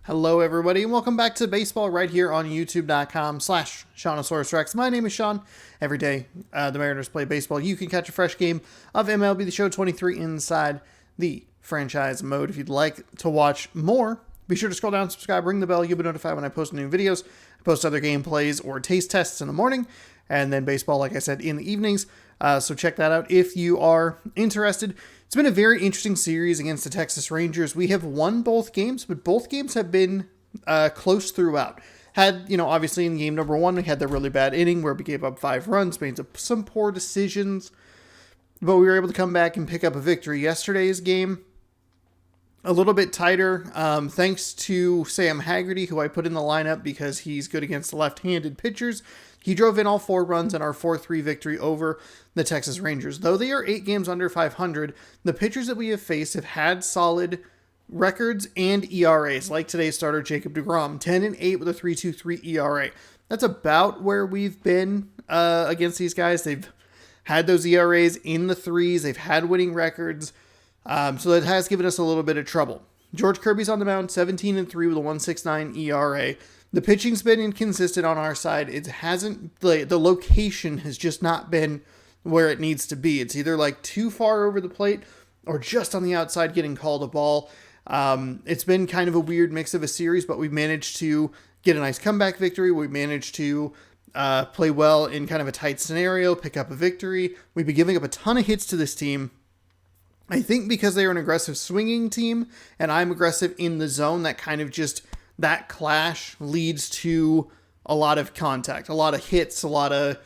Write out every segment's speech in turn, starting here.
Hello, everybody, and welcome back to baseball right here on youtube.com/SeanOsaurusRex. My name is Sean. Every day, the Mariners play baseball. You can catch a fresh game of MLB The Show 23 inside the franchise mode. If you'd like to watch more, be sure to scroll down, subscribe, ring the bell. You'll be notified when I post new videos. I post other gameplays or taste tests in the morning, and then baseball, like I said, in the evenings. So check that out if you are interested. It's been a very interesting series against the Texas Rangers. We have won both games, but both games have been close throughout. Obviously in game number one, we had the really bad inning where we gave up 5 runs, made some poor decisions, but we were able to come back and pick up a victory. Yesterday's game, a little bit tighter, thanks to Sam Haggerty, who I put in the lineup because he's good against left-handed pitchers. He drove in all 4 runs in our 4-3 victory over the Texas Rangers. Though they are 8 games under 500, the pitchers that we have faced have had solid records and ERAs, like today's starter, Jacob deGrom, 10-8 with a 3.23 ERA. That's about where we've been against these guys. They've had those ERAs in the 3s. They've had winning records. So that has given us a little bit of trouble. George Kirby's on the mound, 17-3 with a 1.69 ERA. The pitching's been inconsistent on our side. It hasn't, the location has just not been where it needs to be. It's either like too far over the plate or just on the outside getting called a ball. It's been kind of a weird mix of a series, but we've managed to get a nice comeback victory. We managed to play well in kind of a tight scenario, pick up a victory. We've been giving up a ton of hits to this team. I think because they're an aggressive swinging team and I'm aggressive in the zone, that clash leads to a lot of contact, a lot of hits, a lot of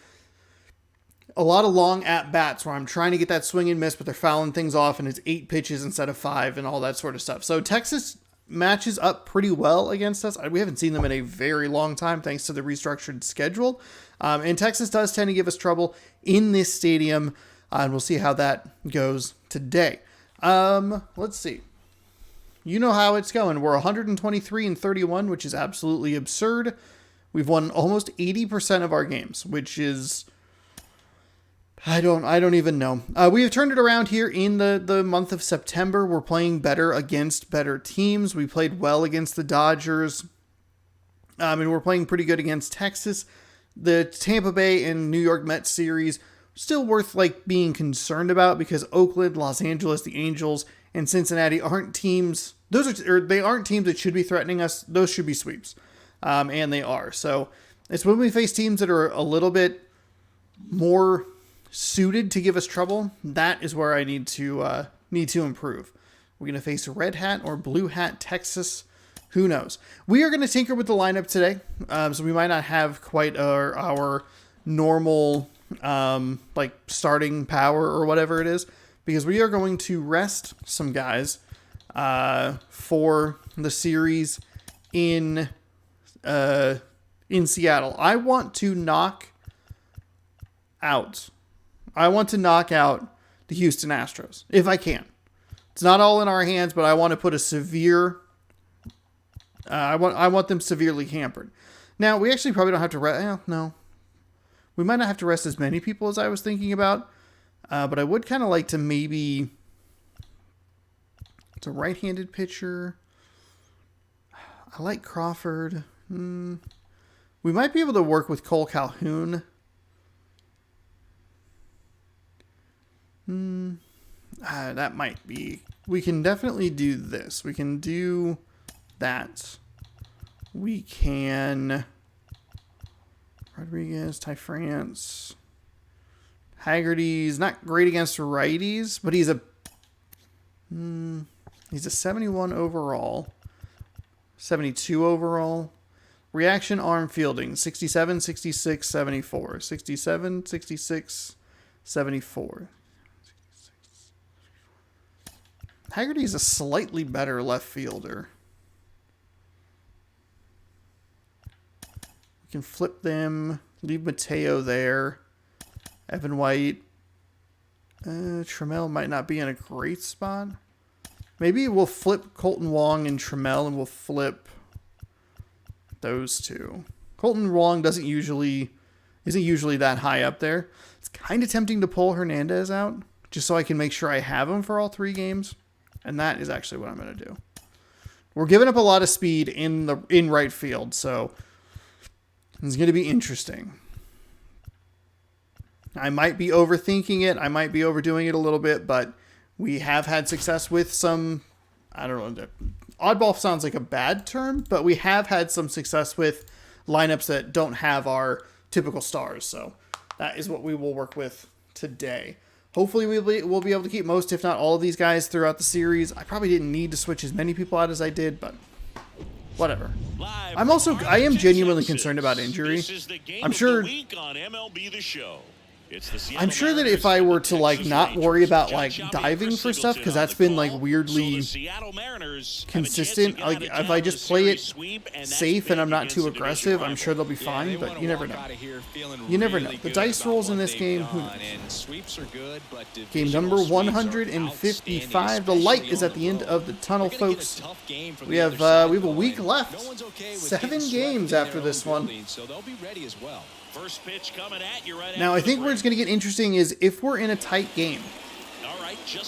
long at-bats where I'm trying to get that swing and miss, but they're fouling things off and it's 8 pitches instead of 5 and all that sort of stuff. So Texas matches up pretty well against us. We haven't seen them in a very long time thanks to the restructured schedule. And Texas does tend to give us trouble in this stadium, and we'll see how that goes today. Let's see. You know how it's going. We're 123-31, which is absolutely absurd. We've won almost 80% of our games, which is, I don't even know. We have turned it around here in the month of September. We're playing better against better teams. We played well against the Dodgers. And we're playing pretty good against Texas. The Tampa Bay and New York Mets series, still worth being concerned about because Oakland, Los Angeles, the Angels, and Cincinnati aren't teams. They aren't teams that should be threatening us. Those should be sweeps, and they are. So it's when we face teams that are a little bit more suited to give us trouble. That is where I need to improve. We're gonna face Red Hat or Blue Hat Texas. Who knows? We are gonna tinker with the lineup today, so we might not have quite our normal starting power or whatever it is, because we are going to rest some guys for the series in Seattle. I want to knock out the Houston Astros if I can. It's not all in our hands, but I want to put a severe. I want them severely hampered. Now we actually probably don't have to rest. No. We might not have to rest as many people as I was thinking about, but I would kind of like to maybe... It's a right-handed pitcher. I like Crawford. We might be able to work with Cole Calhoun. That might be... We can definitely do this. We can do that. We can... Rodriguez, Ty France. Haggerty's not great against righties, but he's a 71 overall. 72 overall. Reaction arm fielding, 67, 66, 74. 67, 66, 74. Haggerty's a slightly better left fielder. Can flip them, leave Mateo there. Evan White. Trammell might not be in a great spot. Maybe we'll flip Colton Wong and Trammell, and we'll flip those two. Colton Wong isn't usually that high up there. It's kind of tempting to pull Hernandez out, just so I can make sure I have him for all 3 games. And that is actually what I'm going to do. we're giving up a lot of speed in right field, so it's going to be interesting. I might be overthinking it. I might be overdoing it a little bit, but we have had success with some, I don't know, oddball sounds like a bad term, but we have had some success with lineups that don't have our typical stars. So that is what we will work with today. Hopefully we'll be able to keep most, if not all of these guys throughout the series. I probably didn't need to switch as many people out as I did, but whatever. I am genuinely concerned about injury. I'm sure that if I were to like not worry about like diving for stuff, because that's been like weirdly consistent, like if I just play it safe and I'm not too aggressive, I'm sure they'll be fine, but you never know. You never know. The dice rolls in this game, who knows? Game number 155. The light is at the end of the tunnel, folks. We have a week left. 7 games after this one. First pitch coming at you right now, I think where it's going to get interesting is if we're in a tight game.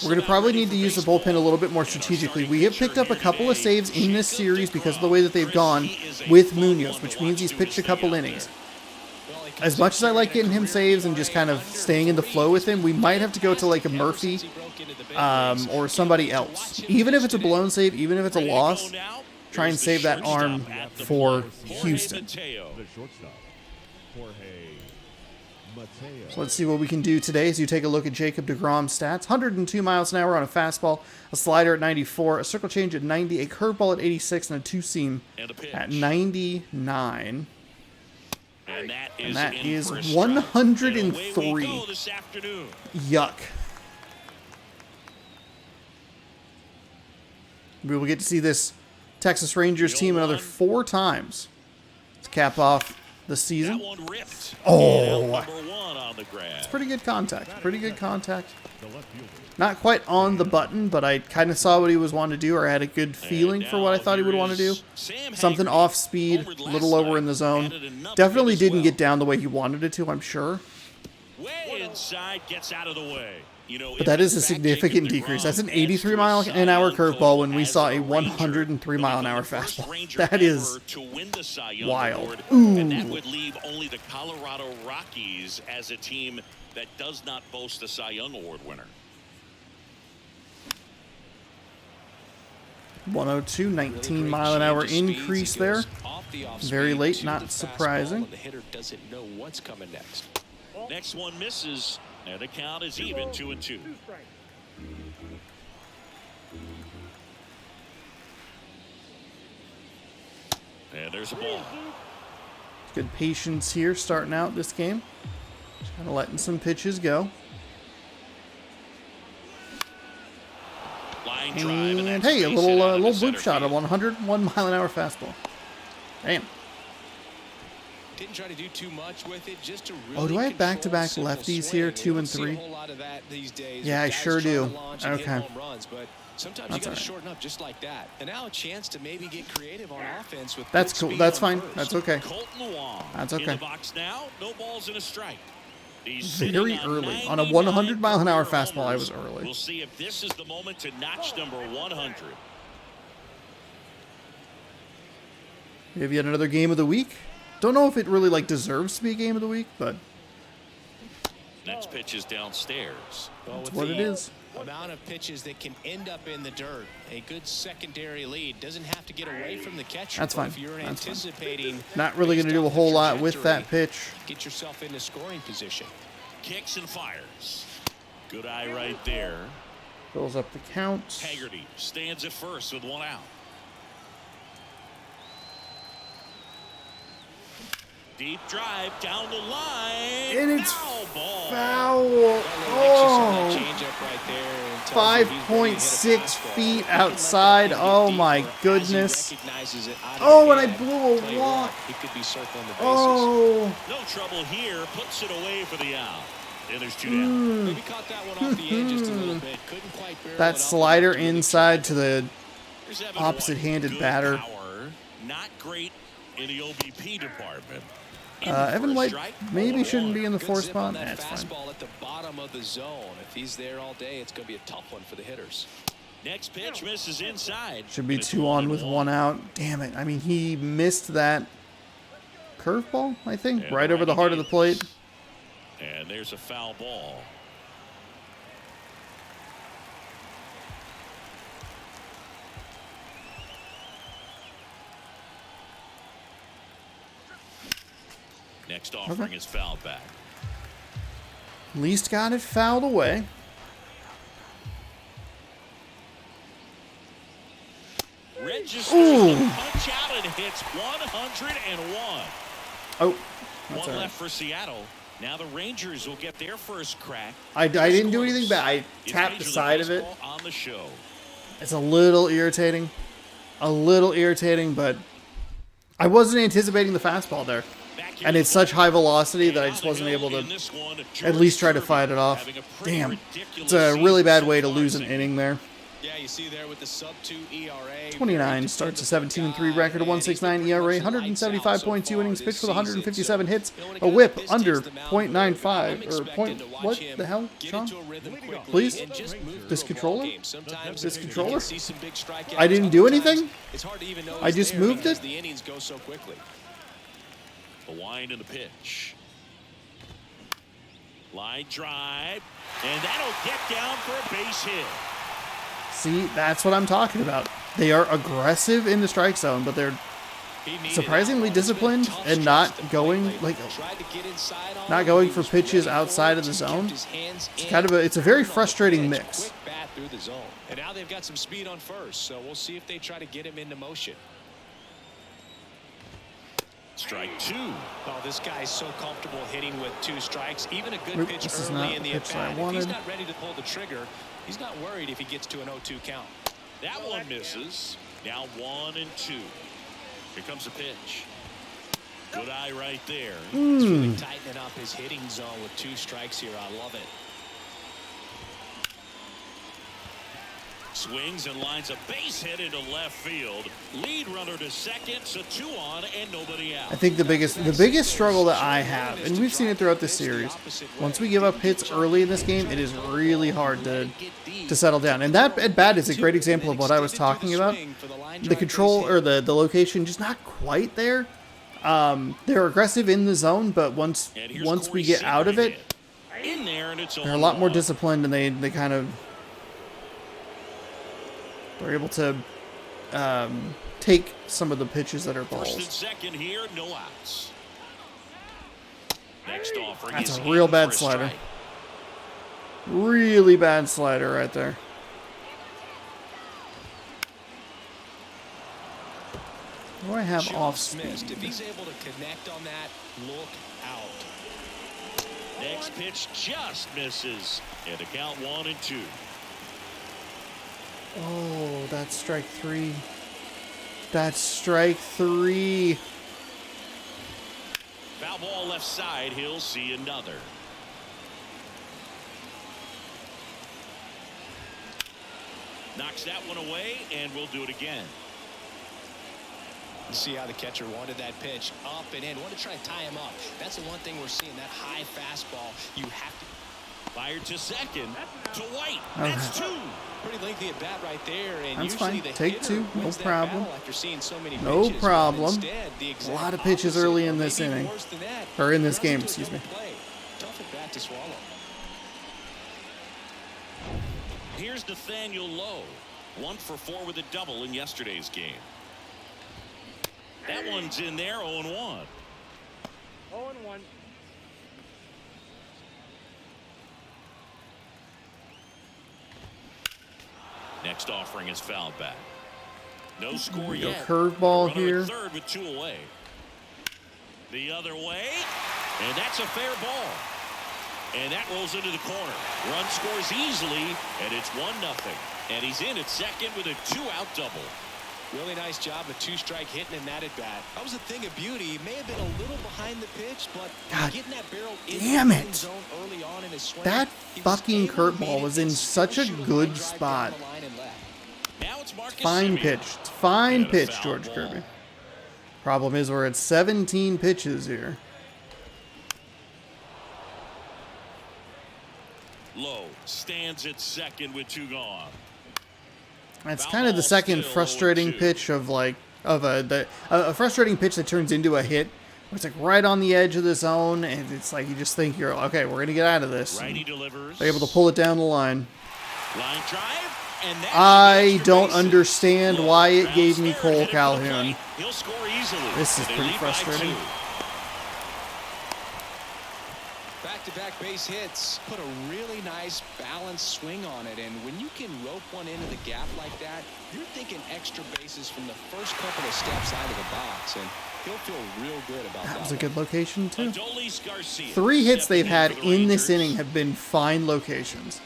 We're going to probably need to use the bullpen a little bit more strategically. We have picked up a couple of saves in this series because of the way that they've gone with Munoz, which means he's pitched a couple innings. As much as I like getting him saves and just kind of staying in the flow with him, we might have to go to like a Murphy or somebody else. Even if it's a blown save, even if it's a loss, try and save that arm for Houston. So let's see what we can do today as you take a look at Jacob deGrom's stats. 102 miles an hour on a fastball, a slider at 94, a circle change at 90, a curveball at 86, and a two-seam at 99. And that is 103. Yuck. We will get to see this Texas Rangers team another 4 times to cap off the season. Oh, it's pretty good contact. Pretty good contact. Not quite on the button, but I kind of saw what he was wanting to do, or I had a good feeling for what I thought he would want to do. Something off speed, a little lower in the zone. Definitely didn't get down the way he wanted it to, I'm sure. Way inside, gets out of the way. But that is a significant decrease. That's an 83-mile-an-hour curveball when we saw a 103-mile-an-hour fastball. That is wild. Ooh. And that would leave only the Colorado Rockies as a team that does not boast a Cy Young Award winner. 102, 19-mile-an-hour increase there. Very late, not surprising. The hitter doesn't know what's coming next. Next one misses. And the count is even, 2-2. And there's a ball. Good patience here starting out this game. Just kind of letting some pitches go. Line drive, and hey, a little bloop shot, a 101-mile-an-hour fastball. Damn. Didn't try to do too much with it, just to really oh, do I have back-to-back lefties here, 2 and 3? Yeah, I sure do. Okay. Sometimes you got to shorten up just like that. And now a chance to maybe get creative on offense with that's cool. That's fine. That's okay. That's okay. In the box now, no balls and a strike. Very early. On a 100-mile-an-hour fastball, I was early. We'll see if this is the moment to notch number 100. We have yet another game of the week. Don't know if it really like deserves to be a game of the week, but next pitch is downstairs. That's what it is. Amount of pitches that can end up in the dirt. A good secondary lead doesn't have to get away from the catcher. That's fine. If you're That's anticipating, not really going to do a whole lot with that pitch. Get yourself into scoring position. Kicks and fires. Good eye right there. Fills up the count. Haggerty stands at first with 1 out. Deep drive down the line. And it's ball. Foul. Oh. 5.6 feet outside. Oh my goodness. Oh, and I blew a walk. Oh. No trouble here. Puts it away for the out. And there's 2 down. Maybe caught that one off the edge just a little bit. Couldn't quite barrel that it slider inside to the opposite-handed batter. Power. Not great in the OBP department. Evan White maybe shouldn't be in the 4th spot. That's fine. At the bottom of the zone. If he's there all day, it's going to be a tough one for the hitters. Next pitch misses inside. Should be 2 on with 1 out. Damn it. I mean, he missed that curveball, I think, And right over the heart of the plate. And there's a foul ball. Next offering is fouled back. Least got it fouled away. Registers the punch out and hits 101. Oh, One all right. left for Seattle. Now the Rangers will get their first crack. I didn't do anything bad. I tapped the side of it. On the show. It's a little irritating. But I wasn't anticipating the fastball there. And it's such high velocity that I just wasn't able to at least try to fight it off. Damn. It's a really bad way to lose an inning there. Yeah, you see there with the sub-2 ERA. 29 starts a 17-3 record, a 1.69 ERA, 175.2 innings pitched with 157 hits, a whip under .95 or point. What the hell, Sean? Please, this controller. This controller. I didn't do anything. I just moved it. The innings go so quickly. The wind and the pitch. Line drive, and that'll get down for a base hit. See, that's what I'm talking about. They are aggressive in the strike zone, but they're surprisingly disciplined and not going for pitches outside of the zone. It's kind of it's a very frustrating mix. And now they've got some speed on first, so we'll see if they try to get him into motion. Strike 2. Oh, this guy's so comfortable hitting with 2 strikes. Even a good pitch this is early not in the the pitch I at-bat. If wanted. he's not ready to pull the trigger, he's not worried if he gets to an 0-2 count. That one misses. Now 1 and 2. Here comes the pitch. Good eye right there. He's really tightening up his hitting zone with 2 strikes here. I love it. Swings and lines a base hit into left field. Lead runner to second, so 2 on and nobody out. I think the biggest struggle that I have, and we've seen it throughout this series, once we give up hits early in this game, it is really hard to settle down. And that at bat is a great example of what I was talking about. The control or the location just not quite there. They're aggressive in the zone, but once we get out of it, in there and it's they're a lot more disciplined, and they kind of they're able to take some of the pitches that are First and balls. second here, no outs. Next offering That's is a real in bad for a slider. strike. Really bad slider right there. What do I have off speed? If he's able to connect on that, look out. Next pitch just misses. And a count 1 and 2. Oh, that's strike 3. That's strike 3. Foul ball left side. He'll see another. Knocks that one away, and we'll do it again. See how the catcher wanted that pitch up and in. Want to try to tie him up. That's the one thing we're seeing. That high fastball. You have to. Fired to second. To White. Okay. That's 2. Pretty lengthy at bat right there. And That's usually fine. the Take hitter 2. No wins that problem. battle after seeing so many No pitches. But problem. instead, the A exact lot of pitches opposite, early in or this maybe inning. worse than that. Or in this Runs game, into a excuse me. double play. Tough at bat to swallow. Here's Nathaniel Lowe. 1 for 4 with a double in yesterday's game. That one's in there, 0-1. 0-1. Next offering is fouled back. No score Go yet. curveball Runner here. at third with 2 away. The other way, and that's a fair ball. And that rolls into the corner. Run scores easily, and it's 1-0. And he's in at second with a 2-out double. Really nice job of 2-strike hitting in that at bat. That was a thing of beauty. He may have been a little behind the pitch, but God getting that barrel damn in the it. zone early on in his swing. That he was fucking able to meet curveball it was and in still such a shoot good line drive spot. down the line and left. Now it's Marcus Fine Semien. pitch. It's fine And a pitch, foul George ball. Kirby. Problem is we're at 17 pitches here. Lowe stands at second with 2 gone. That's kind of the second frustrating pitch of like a frustrating pitch that turns into a hit. It's like right on the edge of the zone, and it's like you just think you're okay. We're gonna get out of this. They're able to pull it down the line. Line drive, and I don't understand why it gave me Cole Calhoun. He'll score easily. This is pretty frustrating. Back-to-back base hits put a really nice balanced swing on it, and when you can rope one into the gap like that, you're thinking extra bases from the first couple of steps out of the box, and he'll feel real good about that. That was a good location too. Garcia, 3 hits they've had in this inning have been fine locations.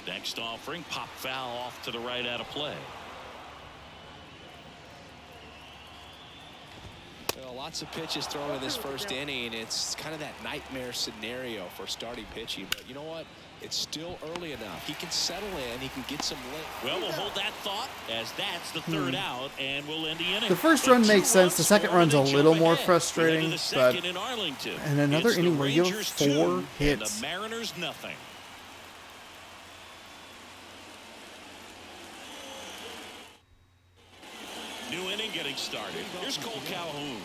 Next offering, pop foul off to the right out of play. Well, lots of pitches thrown in this first inning. It's kind of that nightmare scenario for starting pitching. But you know what? It's still early enough. He can settle in. He can get some lick. Well, we'll hold that thought as that's the third out, and we'll end the inning. The first run makes sense. The second run's a little more frustrating, but and another inning where you have 4 hits. The Mariners nothing. New inning getting started. Here's Cole Calhoun.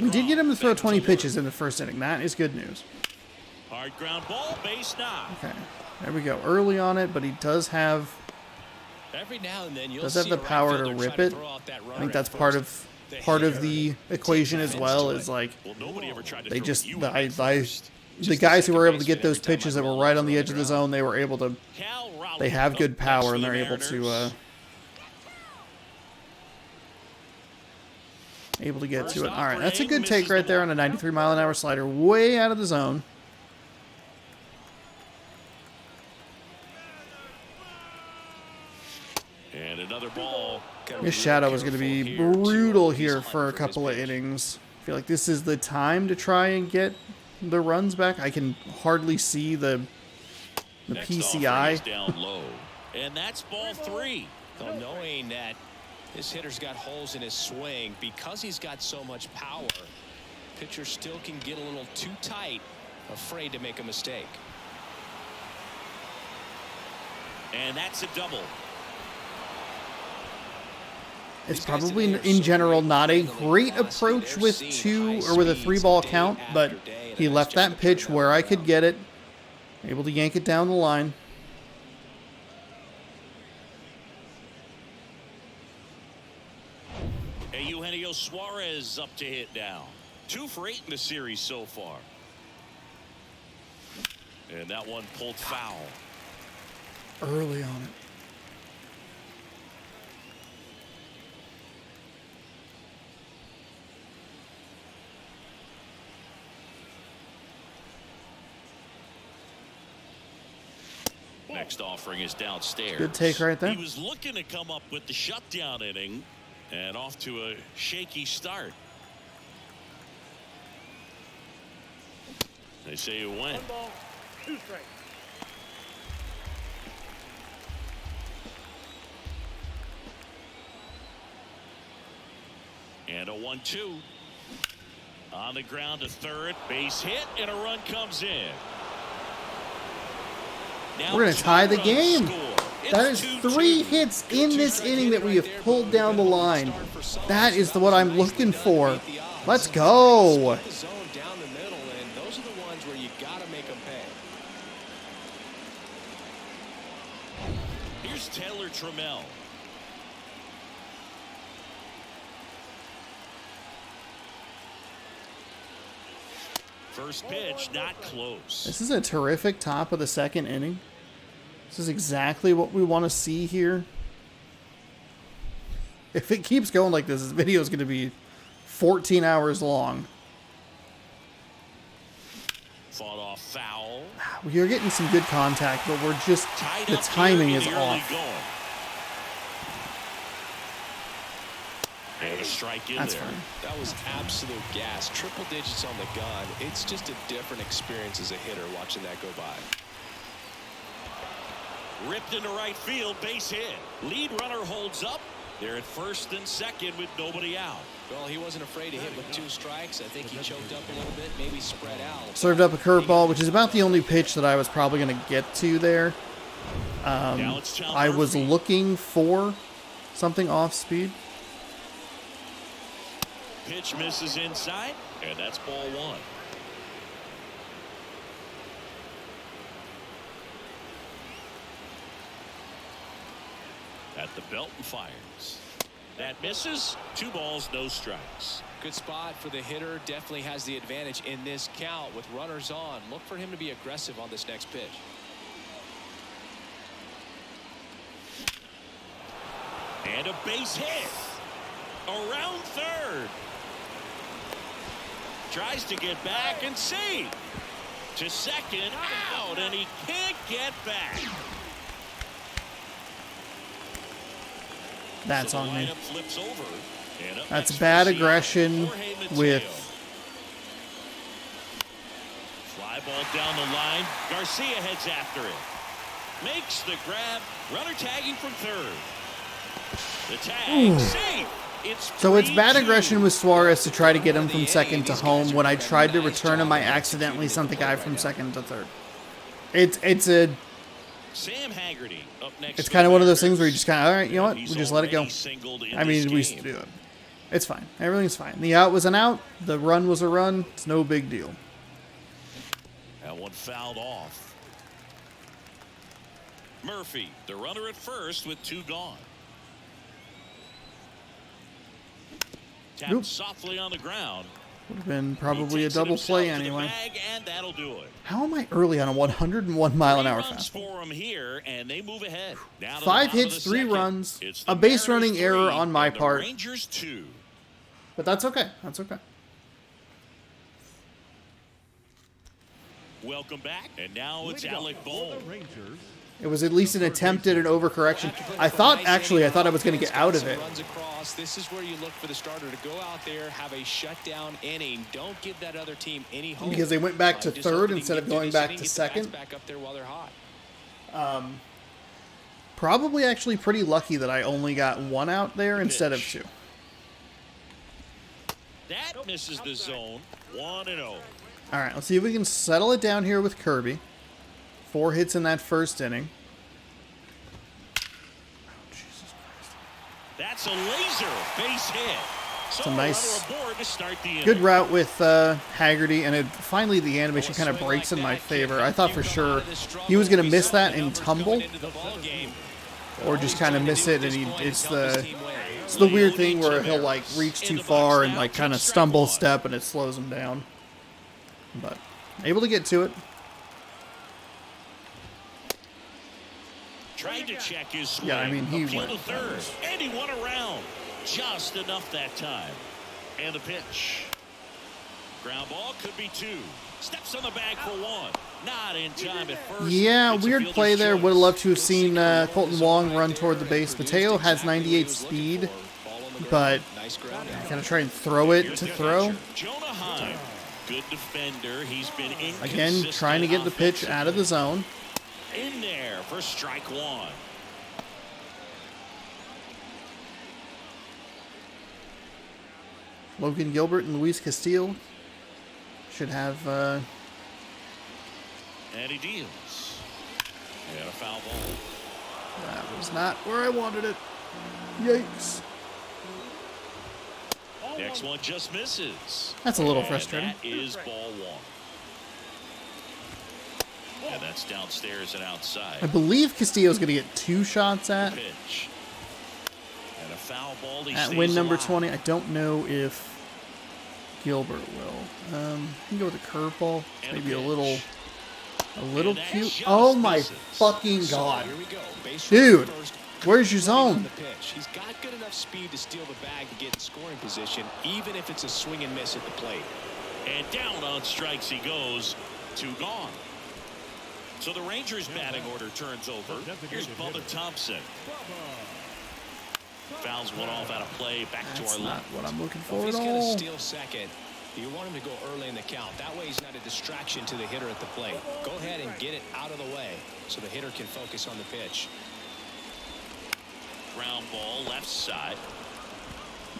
We did get him to throw 20 pitches in the first inning. That is good news. Hard ground ball, base knock. Okay, there we go. Early on it, but he does have Every now and then you'll have the power to rip it. I think that's part of the equation as well. Is like they just the guys who were able to get those pitches that were right on the edge of the zone, they were able to. They have good power and they're able to. Able to get to it. All right, that's a good take right there on a 93-mile-an-hour slider, way out of the zone. And another ball. This shadow is going to be brutal here for a couple of innings. I feel like this is the time to try and get the runs back. I can hardly see the PCI. Down low. And that's ball 3. Well, knowing that this hitter's got holes in his swing, because he's got so much power, pitcher still can get a little too tight, afraid to make a mistake. And that's a double. It's probably in general not a great approach with a 3-ball count, but he left that pitch where I could get it, able to yank it down the line. Eugenio Suarez up to hit now. 2 for 8 in the series so far. And that one pulled foul. Early on it. Next offering is downstairs. Good take right there. He was looking to come up with the shutdown inning and off to a shaky start. They say you win. 1 ball, 2 strikes. And a 1-2. On the ground to third. Base hit and a run comes in. Now we're going to tie the game. That is 3 hits in this inning that we have pulled down the line. That is what I'm looking for. Let's go. Here's Taylor Trammell. First pitch, not close. This is a terrific top of the second inning. This is exactly what we want to see here. If it keeps going like this video is going to be 14 hours long. Fought off foul. We're getting some good contact, but we're just, the timing is off. And a strike in That's there. fine. That was absolute gas. Triple digits on the gun. It's just a different experience as a hitter watching that go by. Ripped into right field, base hit. Lead runner holds up. They're at first and second with nobody out. Well, he wasn't afraid to hit with 2 strikes. I think he choked up a little bit, maybe spread out. Served up a curveball, which is about the only pitch that I was probably going to get to there. Now it's Tom I was Murphy. looking for something off speed. Pitch misses inside, and that's ball one. At the belt and fires. That misses. 2 balls, no strikes. Good spot for the hitter. Definitely has the advantage in this count with runners on. Look for him to be aggressive on this next pitch. And a base hit. Around third. Tries to get back and save. To second, out, and he can't get back. That's So the on me. lineup flips over. And up That's next bad for Seattle, aggression Jorge Mateo. with... Fly ball down the line. Garcia heads after it. Makes the grab. Runner tagging from third. The tag, safe. So it's bad 3-2. aggression with Suarez to try to get him from second to home. When I tried to return him, I accidentally sent the guy from second to third. Sam Haggerty up next. It's for kind of the one of those Mariners. things where you just kind of, all right, you know what, we He's just let it go. already singled in I mean, this we game. do it. It's fine. Everything's fine. The out was an out. The run was a run. It's no big deal. That one fouled off. Murphy, the runner at first with 2 gone. Tapped Nope. softly on the ground. Would have been He probably a takes it double himself play to the anyway. bag, and that'll do it. How am I early on a 101 mile an 3 hour runs fastball? for him here, and they move ahead. Now to the 5 bottom of hits, the 3 second. runs, It's the a base Mariners running error 3 on my and the part. Rangers 2. But that's okay. That's okay. Welcome back, and now it's Alec Bohm. It was at least an attempt at an overcorrection. I thought I was going to get out of it. Runs across. This is where you look for the starter to go out there, have a shutdown inning. Don't give that other team any hope. Because they went back to Just third hope they instead can of get going through back this to inning, second. get the bats back up there while they're hot. Probably actually pretty lucky that I only got 1 out there instead of 2. That misses the zone. 1-0. All right, let's see if we can settle it down here with Kirby. 4 hits in that first inning. That's a laser base hit. So a nice- runner aboard to start the inning. Good route with Haggerty, and finally the animation kind of breaks in my favor. I thought for sure he was going to miss that and tumble, or just kind of miss it, and it's the weird thing where he'll like reach too far and like kind of stumble step, and it slows him down. But able to get to it. Tried to check his swing. Yeah, I mean, he Appeal went to third, and he went around. Just enough that time. And the pitch. Ground ball could be 2. Steps on the bag for 1. Not in time at first. Yeah, It's a weird fielder's play there. choice. Would have loved to have seen Colton Wong run toward the base. Mateo has 98 speed, but kind of try and throw it Here's to the throw. catcher, Jonah Heim. Good defender. He's been inconsistent. Again, trying to get the pitch out of the zone. In there for strike 1. Logan Gilbert and Luis Castillo should have. And he deals. And a foul ball. That was not where I wanted it. Yikes. Next one just misses. That's a little And frustrating. That is ball 1. And that's downstairs and I outside. believe Castillo's going to get 2 shots at Pitch. And a foul ball. He at stays win number alive. 20. I don't know if Gilbert will. You can go with a curveball. And Maybe a pitch. little And that cute. just Oh my misses. fucking god. Here we go. Base Dude, runner first. where's your Running on zone? the pitch. He's got good enough speed to steal the bag and get in scoring position, even if it's a swing and miss at the plate. And down on strikes he goes. 2 gone. So the Rangers batting order turns over. Here's Bubba Thompson. Fouls one off out of play. Back to That's our not left. what I'm looking If for he's at going to all. steal second, you want him to go early in the count. That way he's not a distraction to the hitter at the plate. Go ahead and get it out of the way so the hitter can focus on the pitch. Ground ball left side.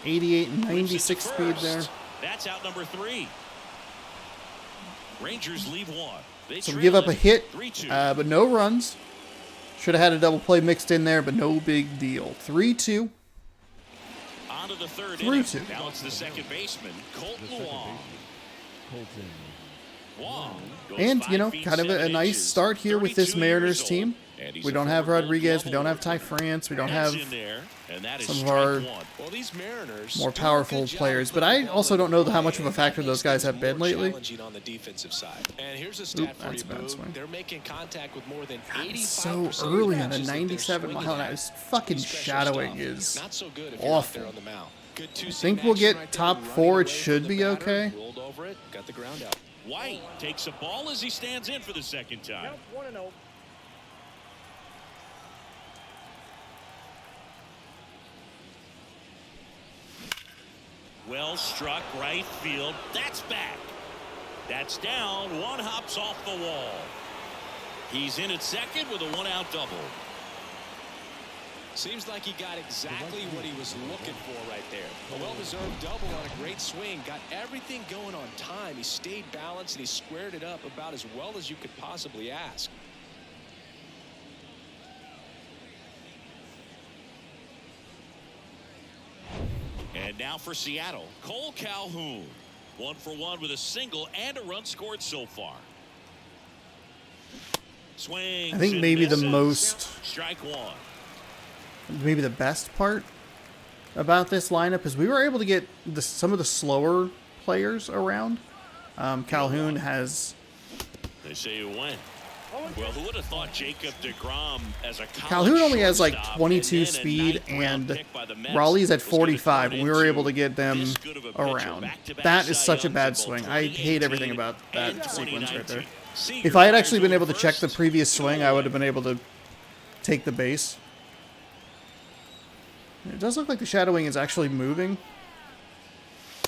88 and Whips it to 96 speed first. there. That's out number 3. Rangers leave 1. They So we trail give up a it hit, 3-2. but no runs. Should have had a double play mixed in there, but no big deal. 3-2. On to the third Through inning. two. Now it's the second baseman, Colton Wong. Wong goes And, you know, 5 feet, kind of a 7 nice inches, start here with this 32 Mariners years team. old, and he's We a don't have former Rodriguez. Gold We don't have Glove Ty holder. France. We don't That's have in there, and that is some of strike our one. Well, these Mariners more do a powerful good job players. of But putting I the ball also in don't know how play, much of a and factor that those makes guys things have been more lately. challenging on the defensive side. And here's a stat for that's you, a bad Boo. swing. They're making contact with more than It's 85% so of the early on a pitches that they're 97 mile an hour. swinging This at. fucking Special shadowing stuff. is Not so good if you're out there awful. on the mound. Good I two-seam think we'll action get right there, top running 4. It away should from be the batter, okay. Rolled over it, got the ground out. White takes a ball as he stands in for the second time. Well struck right field. That's back. That's down. One hops off the wall. He's in at second with a 1-out double. Seems like he got exactly what he was looking for right there. A well-deserved double on a great swing. Got everything going on time. He stayed balanced and he squared it up about as well as you could possibly ask. And now for Seattle, Cole Calhoun. 1 for 1 with a single and a run scored so far. Swings I think and maybe the misses. most, Strike one. maybe the best part about this lineup is we were able to get some of the slower players around. Calhoun has They say you win. Well, who would have thought Jacob DeGrom as a college Calhoun only has like shortstop 22 and then a speed, 9th round and pick by the Mets Raleigh's at was gonna 45, turn and we were able to into get them this good of a pitcher. around. Back-to-back That is Cy such a Youngs bad in both swing. I hate everything about that and sequence right there. 2019. Seager If I had fires actually been over able to check the first. previous swing, I would have been able to take the base. It does look like the shadowing is actually moving.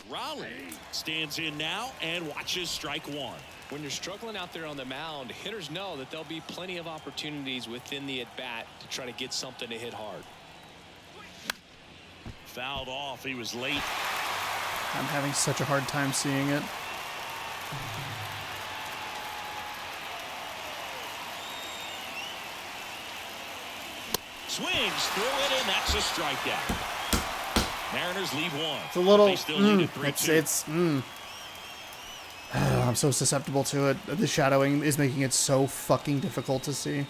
Raleigh stands in now and watches strike one. When you're struggling out there on the mound, hitters know that there'll be plenty of opportunities within the at-bat to try to get something to hit hard. Fouled off. He was late. I'm having such a hard time seeing it. Swings through it, and that's a strikeout. Mariners lead one. It's a little. They still lead at 3-2. I'm so susceptible to it. The shadowing is making it so fucking difficult to see.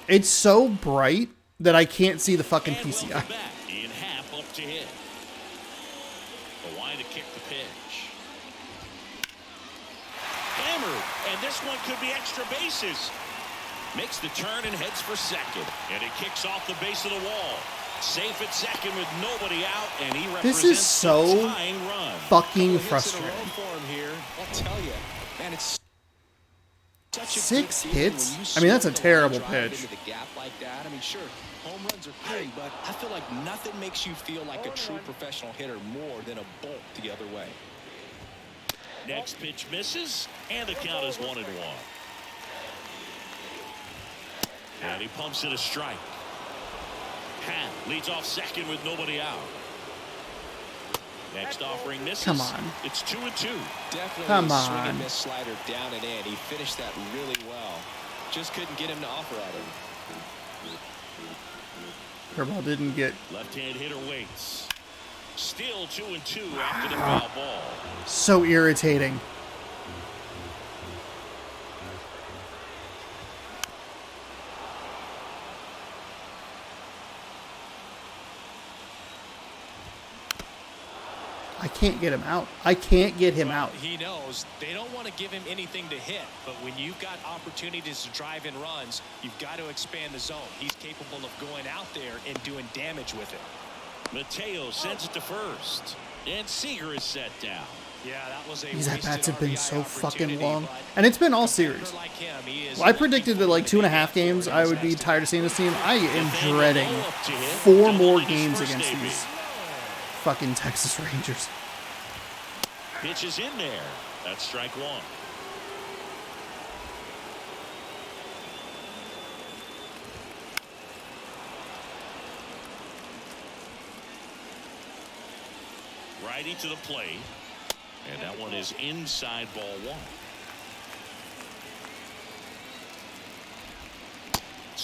It's so bright that I can't see the fucking And PCI. welcome back. In half up to hit. Kawhi to kick the pitch. Hammered, and this one could be extra bases. Makes the turn and heads for second, and it kicks off the base of the wall. Safe at second with nobody out, and he represents This is so the tying run. fucking Hits in a frustrating. row for him here. I'll tell you, man, it's such a 6 good feeling hits? when you I mean, that's a swing the terrible line drive pitch. into the gap like that. I mean, sure, home runs are good, but I feel like nothing makes you feel like a true professional hitter more than a bolt the other way. Next pitch misses, and the count is 1-1. And he pumps it a strike. Pat leads off second with nobody out. Next offering misses. Come on. It's 2-2. Definitely Come swing on. and miss slider down and in. He finished that really well. Just couldn't get him to offer at him. Curveball didn't get. Left-hand hitter waits. Still 2-2 after the foul ball. So irritating. I can't get him out. I can't get him out. He knows they don't want to give him anything to hit, but when you've got opportunities to drive in runs, you've got to expand the zone. He's capable of going out there and doing damage with it. Mateo sends it to first, and Seager is set down. Yeah, that was a These at-bats wasted have been RBI so fucking opportunity, long. but And it's been all a series. hitter like him, he is Well, I predicted that like 2.5 games I would be tired of seeing this team. I am dreading 4 more games against these fucking Texas Rangers. Pitch is in there. That's strike one. Righty to the plate. And that one is inside ball one.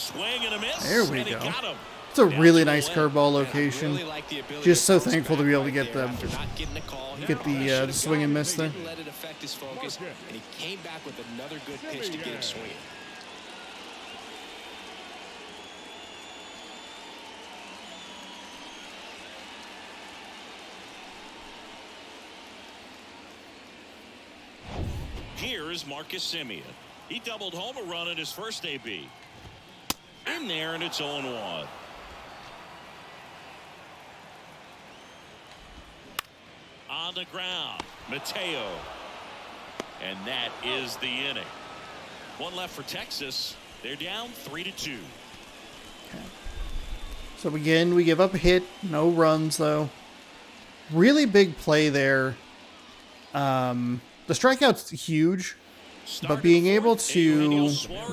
Swing and a miss. There we and he go. got him. It's a Down really to the nice left. curveball Man, I location. really like the ability Just so bounce thankful to back be able to right get there the after not getting the call. He get probably the should've swing and gone, miss there. didn't let it affect his focus, and he came back with another good pitch to get him swinging. Here's Marcus Semien. He doubled home a run at his first AB. In there, and it's 0-1. On the ground, Mateo. And that is the inning. One left for Texas. They're down 3-2. So again, we give up a hit, no runs though. Really big play there. The strikeout's huge, but being able to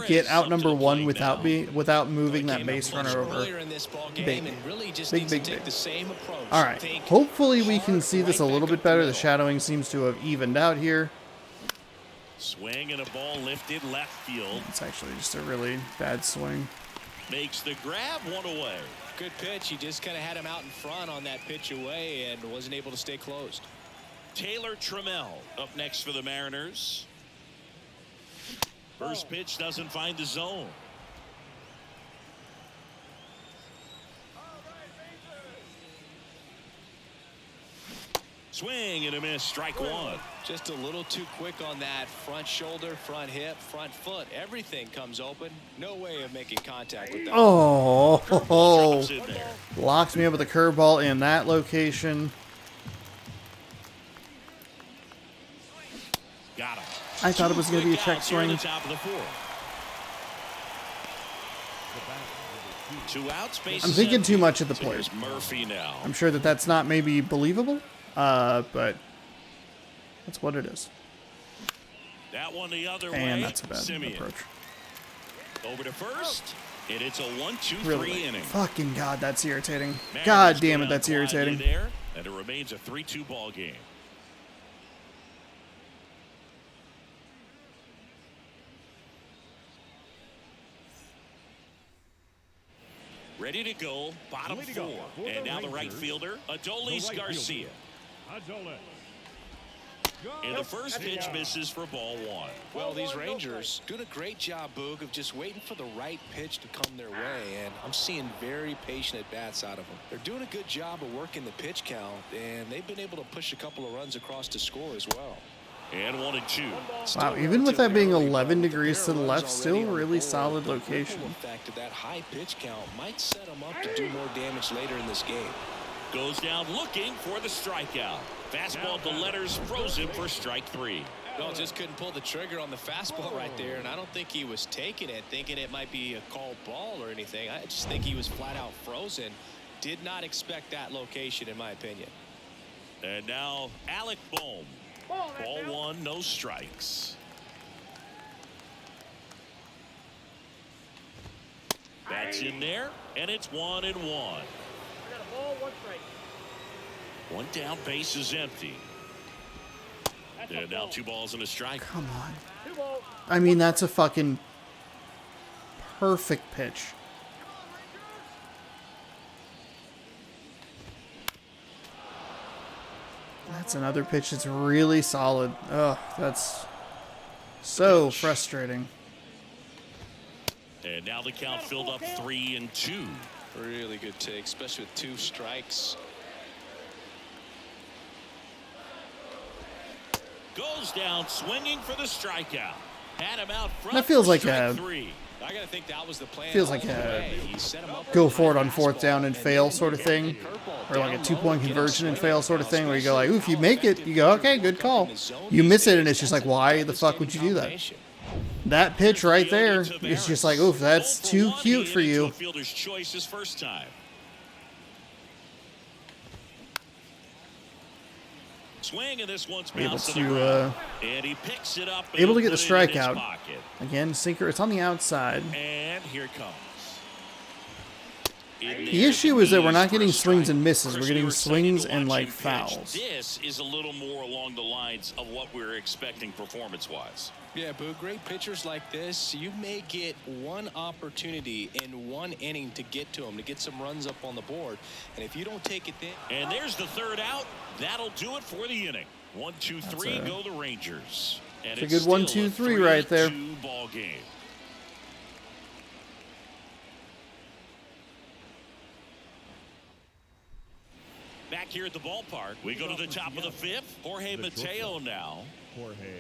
get out number one without moving that base runner over, big, big. All right, hopefully we can see this a little bit better. The shadowing seems to have evened out here. Swing and a ball lifted left field. It's actually just a really bad swing. Makes the grab, one away. Good pitch. He just kind of had him out in front on that pitch away and wasn't able to stay closed. Taylor Trammell up next for the Mariners. First pitch doesn't find the zone. Swing and a miss, strike one. Just a little too quick on that front shoulder, front hip, front foot. Everything comes open. No way of making contact with that. Drops in there. Locks me up with a curveball in that location. Got him. I thought it was going to be a check Here in the swing. top of the fourth. 2 outs. I'm thinking too much at the So plate. here's Murphy now. I'm sure that that's not maybe believable, but that's what it is. That one the other way. And that's a bad Semien. approach. Over to first. And it's a 1-2-3 Really? inning. Fucking God, that's irritating. Mariners God go damn it, down that's quietly irritating. There, and it remains a 3-2 ball game. Ready to go, bottom four. And now the right fielder, Adolis Garcia. And the first pitch misses for ball one. Well, these Rangers doing a great job, Boog, of just waiting for the right pitch to come their way, and I'm seeing very patient at-bats out of them. They're doing a good job of working the pitch count, and they've been able to push a couple of runs across to score as well. And 1-2. Wow, even with that being 11 degrees to the left, still really solid location. The fact that high pitch count might set them up to do more damage later in this game. Goes down looking for the strikeout. Fastball at the letters, frozen for strike three. Well, just couldn't pull the trigger on the fastball right there, and I don't think he was taking it, thinking it might be a called ball or anything. I just think he was flat out frozen. Did not expect that location, in my opinion. And now Alec Bohm. Ball one, no strikes. That's in there, and it's 1-1. One down, base is empty. And now 2 balls and a strike. Come on. I mean, that's a fucking perfect pitch. That's another pitch that's really solid. Ugh, that's so frustrating. And now the count filled up 3-2. Really good take, especially with 2 strikes. Goes down swinging for the strikeout. Had him out front. That feels for like strike a- 3. I gotta think that was the plan. Feels like all the a way. He set him up go with a for it high on 4th down and fastball, fail then sort of thing. curveball Or like a down 2-point low, get him conversion and swinging. fail sort of thing where you go like, ooh, if you How make it, you go, okay, good call. in the zone You these miss it days, and it's just like, that's a why the fuck would you do that? combination. That pitch right there is just like, oof, that's too cute for you. Fielder's choice his first time. Swing, and this one's Able bounced to, to the ground. And he picks it up. and able to he'll get the put it in his strikeout. pocket. Again, sinker, it's on the outside. And here it comes. in The there. issue is that we're not Knees for getting a swings strike. and misses. We're Chris, getting you were excited swings to and, watch like, him pitch. fouls. This is a little more along the lines of what we're expecting performance-wise. Yeah, Boo, great pitchers like this, you may get one opportunity in one inning to get to them, to get some runs up on the board. And if you don't take it then. And there's the third out. That'll do it for the inning. 1, 2, 3 go the Rangers. And it's a good 1, 2, 3 right there. 3-2 ball game. Back here at the ballpark, we go to the top of the fifth. Jorge Mateo now.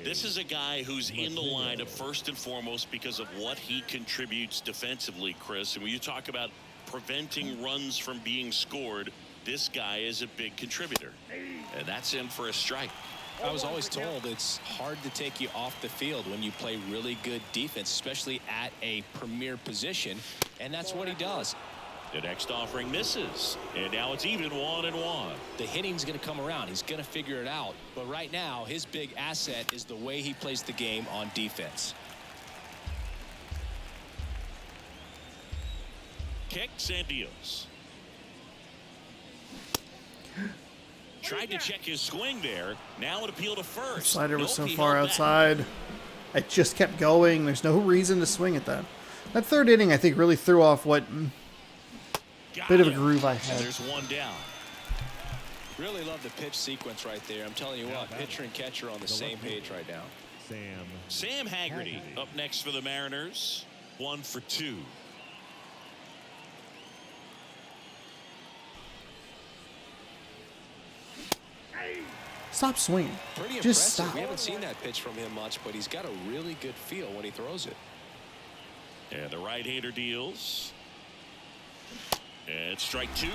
This is a guy who's in the lineup first and foremost because of what he contributes defensively, Chris. And when you talk about preventing runs from being scored, this guy is a big contributor. And that's in for a strike. I was always told it's hard to take you off the field when you play really good defense, especially at a premier position. And that's what he does. The next offering misses, and now it's even 1-1. The hitting's going to come around. He's going to figure it out. But right now, his big asset is the way he plays the game on defense. Kicks and deals. Tried to check his swing there. Now an appeal to first. Slider was Nope, so he far held that. outside. It just kept going. There's no reason to swing at that. That third inning, I think, really threw off what Got bit of a him. groove I And had. there's one down. Really love the pitch sequence right there. I'm telling you what, pitcher and catcher on the same page right now. Sam Haggerty up next for the Mariners. 1 for 2. Stop swinging. Pretty Just impressive. stop. We haven't seen that pitch from him much, but he's got a really good feel when he throws it. And the right-hander deals. And strike 2.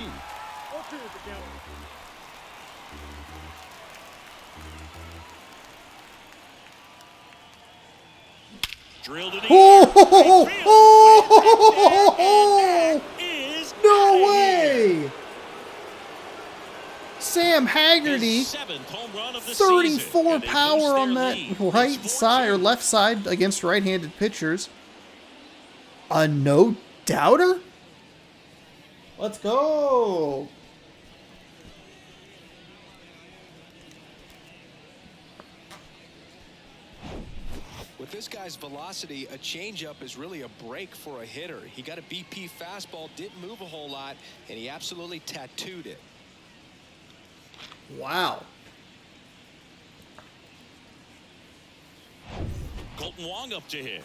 Drilled in the Oh! air. Oh! Is No outta way! here. Sam Haggerty, His 7th home run of the season. 34 And they power boost on their that lead. right It's side or 4-2. left side against right-handed pitchers. A no-doubter? Let's go! With this guy's velocity, a changeup is really a break for a hitter. He got a BP fastball, didn't move a whole lot, and he absolutely tattooed it. Wow. Colton Wong up to hit.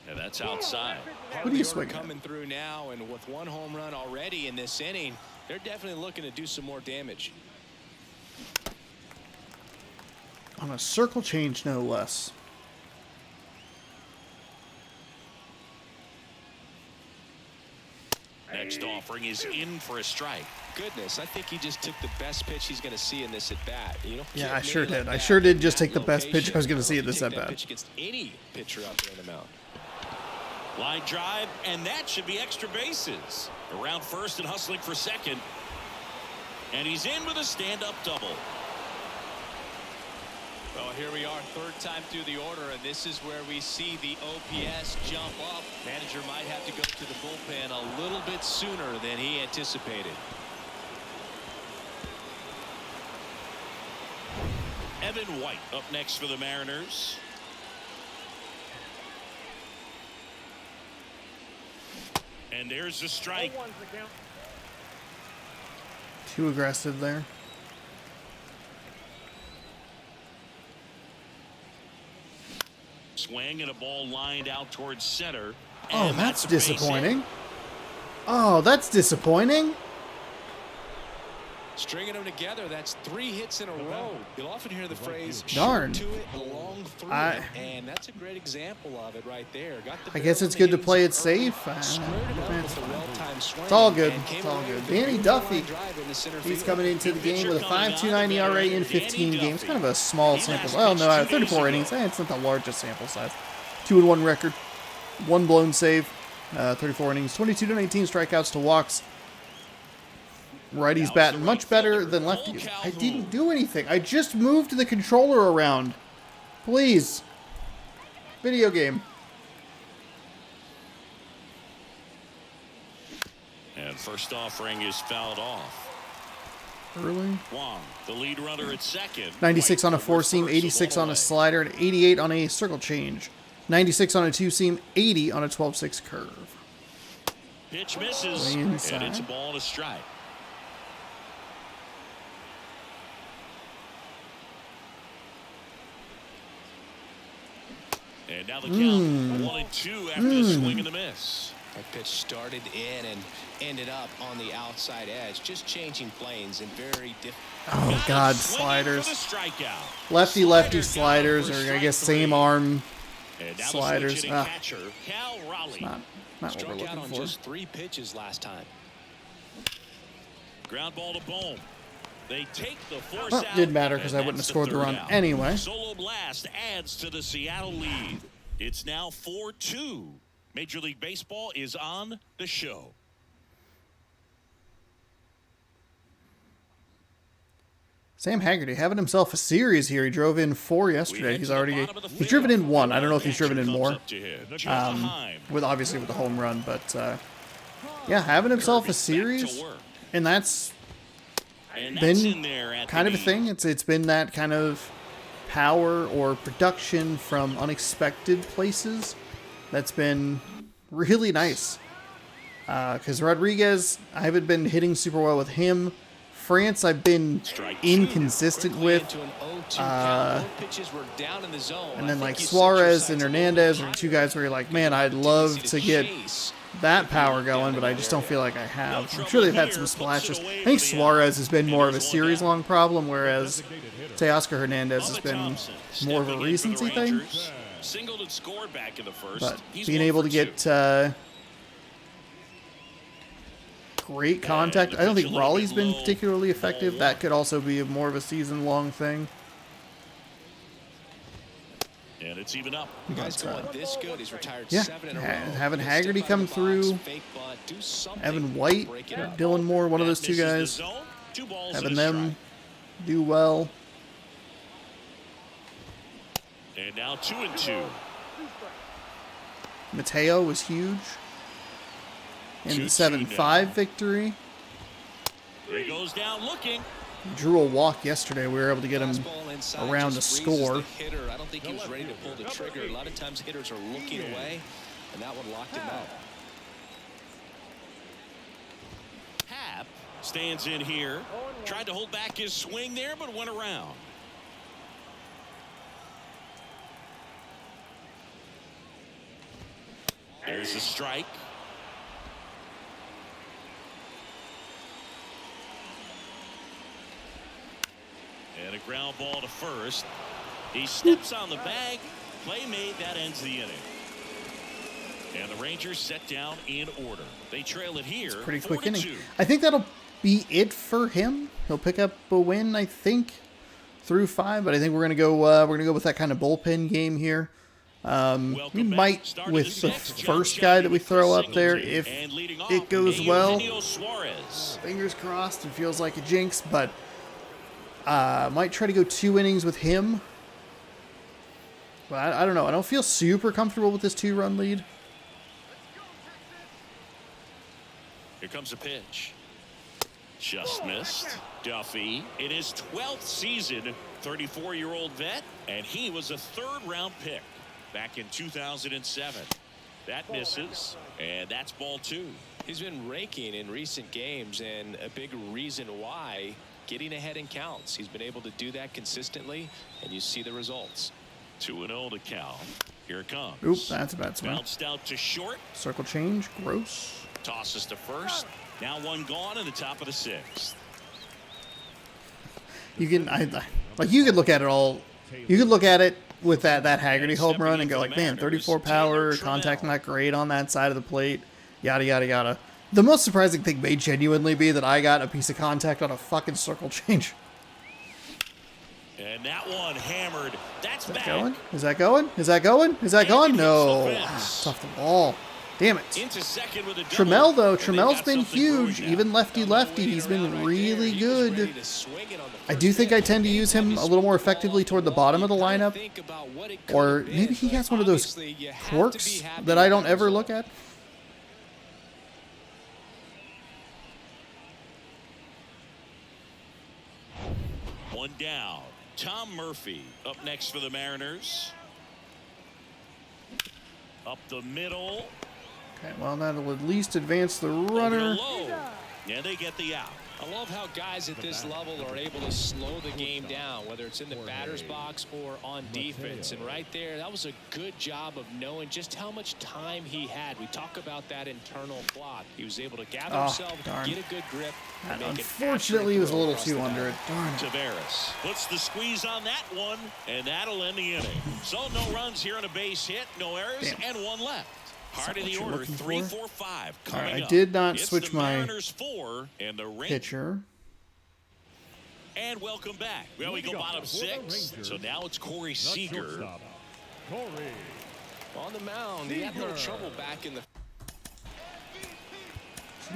And that's outside. What are you The order swinging at? coming through now, and with one home run already in this inning, they're definitely looking to do some more damage. On a circle change, no less. Next offering is in for a strike. Goodness, I think he just took the best pitch he's going to see in this at bat. You know, Yeah, get I sure many like did. I that sure did in just that take the best pitch I was gonna see location. at this You take at-bat. that pitch against any pitcher out there in the mound. Line drive, and that should be extra bases. Around first and hustling for second. And he's in with a stand-up double. Well, here we are, third time through the order, and this is where we see the OPS jump up. Manager might have to go to the bullpen a little bit sooner than he anticipated. Evan White up next for the Mariners. And there's the strike. Too aggressive there. Swing and a ball lined out towards center. Oh, And that's a base hit. disappointing. Oh, that's disappointing. Stringing them together, that's 3 hits in a row. You'll often hear the phrase, Darn. shoot to it, long through I- it, and that's a great example of it right there. Got the I guess barrel it's good to hitting play it some early, safe. squared it up It's with a fine. well-timed swing, It's all good. and came It's all away good. with a Danny beautiful Duffy, line drive into center he's field. coming into the game with a Pitcher coming 5.29 out of ERA the in veteran, 15 Danny games. Duffy. Kind of a small He sample. last Well, pitched no, 2 days 34 ago. innings. It's not the largest sample size. 2-1 record. 1 blown save. 34 innings. 22 to 19 strikeouts to walks. Righties batting much better than lefties. I didn't do anything. I just moved the controller around. Please. video game. And first offering is fouled off. Early. Wong, the lead runner at second. 96 on a four-seam, 86 on a slider, and 88 on a circle change. 96 on a two-seam, 80 on a 12-6 curve. Pitch misses, and it's a ball and a strike. And now the count 1-2 after the swing and the miss. That pitch started in and ended up on the outside edge, just changing planes and very different. Oh God, sliders. Lefty sliders, or I guess same arm sliders. It's not what we're looking on for. just 3 pitches last time. Ground ball to Bohm. They take the force Well, out. didn't matter because I wouldn't have scored the run anyway. Solo blast adds to the Seattle lead. It's now 4-2. Major League Baseball is on the show. Sam Haggerty having himself a series here. He drove in 4 yesterday. He's driven in 1. I don't know if he's driven in more. With the home run, but yeah, having himself a series, and that's been kind of a thing. It's been that kind of power or production from unexpected places that's been really nice. Because Rodriguez, I haven't been hitting super well with him. France, I've been inconsistent with. And then like Suarez and Hernandez are 2 guys where you're like, man, I'd love to get that power going, but I just don't feel like I have. I'm sure they've had some splashes. I think Suarez has been more of a series-long problem, whereas Teoscar Hernandez has been more of a recency thing. But being able to get great contact. I don't think Raleigh's been particularly effective. That could also be more of a season-long thing. And it's even up. Yeah, having Haggerty come through, Evan White, Dylan Moore, one of those 2 guys, having them do well. And now 2-2. Mateo was huge in the 7-5 victory. He goes down looking. Drew a walk yesterday. We were able to get him around the score. I don't think he was ready to pull the trigger. A lot of times hitters are looking away, and that one locked him out. Happ stands in here. Tried to hold back his swing there, but went around. There's a strike. And a ground ball to first. He steps on the bag. Play made. That ends the inning. And the Rangers set down in order. They trail it here. Pretty quick inning. I think that'll be it for him. He'll pick up a win, I think, through 5. But I think we're gonna go. We're gonna go with that kind of bullpen game here. We might with the first guy that we throw up there if it goes well. Fingers crossed. It feels like a jinx, but might try to go 2 innings with him. But I don't know. I don't feel super comfortable with this 2-run lead. Here comes a pitch. Just missed. Duffy in his 12th season, 34-year-old vet, and he was a 3rd-round pick back in 2007. That misses, and that's ball 2. He's been raking in recent games, and a big reason why, getting ahead in counts. He's been able to do that consistently, and you see the results. 2-0 to Cal. Here it comes. Oop, that's a bad swing. Bounced out to short. Circle change, gross. Tosses to first. Now 1 gone in the top of the 6th. You can, like, you could look at it all. You could look at it with that Haggerty home run and go like, man, 34 power, contact not great on that side of the plate, yada yada yada. The most surprising thing may genuinely be that I got a piece of contact on a fucking circle change. And that one hammered. That's Is that back. going? Is that going? Is that going? Is that going? No. It's off the wall. Damn it. Into second with a double. Trammell, though. And they've Trammell's got been something brewing huge. now. Even lefty-lefty, he's been really good. I do think I tend to use him a little more effectively toward the bottom of the lineup. Or maybe he has one of those quirks that I don't ever look at. One down. Tom Murphy up next for the Mariners. Up the middle. Okay, well, that'll at least advance the Over runner. low. And they get the out. I love how guys at this level are able to slow the game down, whether it's in the batter's box or on defense. And right there, that was a good job of knowing just how much time he had. We talk about that internal clock. He was able to gather himself, darn. get a good grip. And unfortunately, he was a little too under it. Darn it. Tavares puts the squeeze on that one, and that'll end the inning. So no runs here on a base hit, no errors, Damn. and one left. Heart of what the you're order, looking 3, for. 4, 5 All coming right, I up. did not It's switch the my Mariners 4 and the Rangers. pitcher. And welcome back. Well, we go bottom 6. So now it's Corey Seager. On the mound, he had a little trouble back in the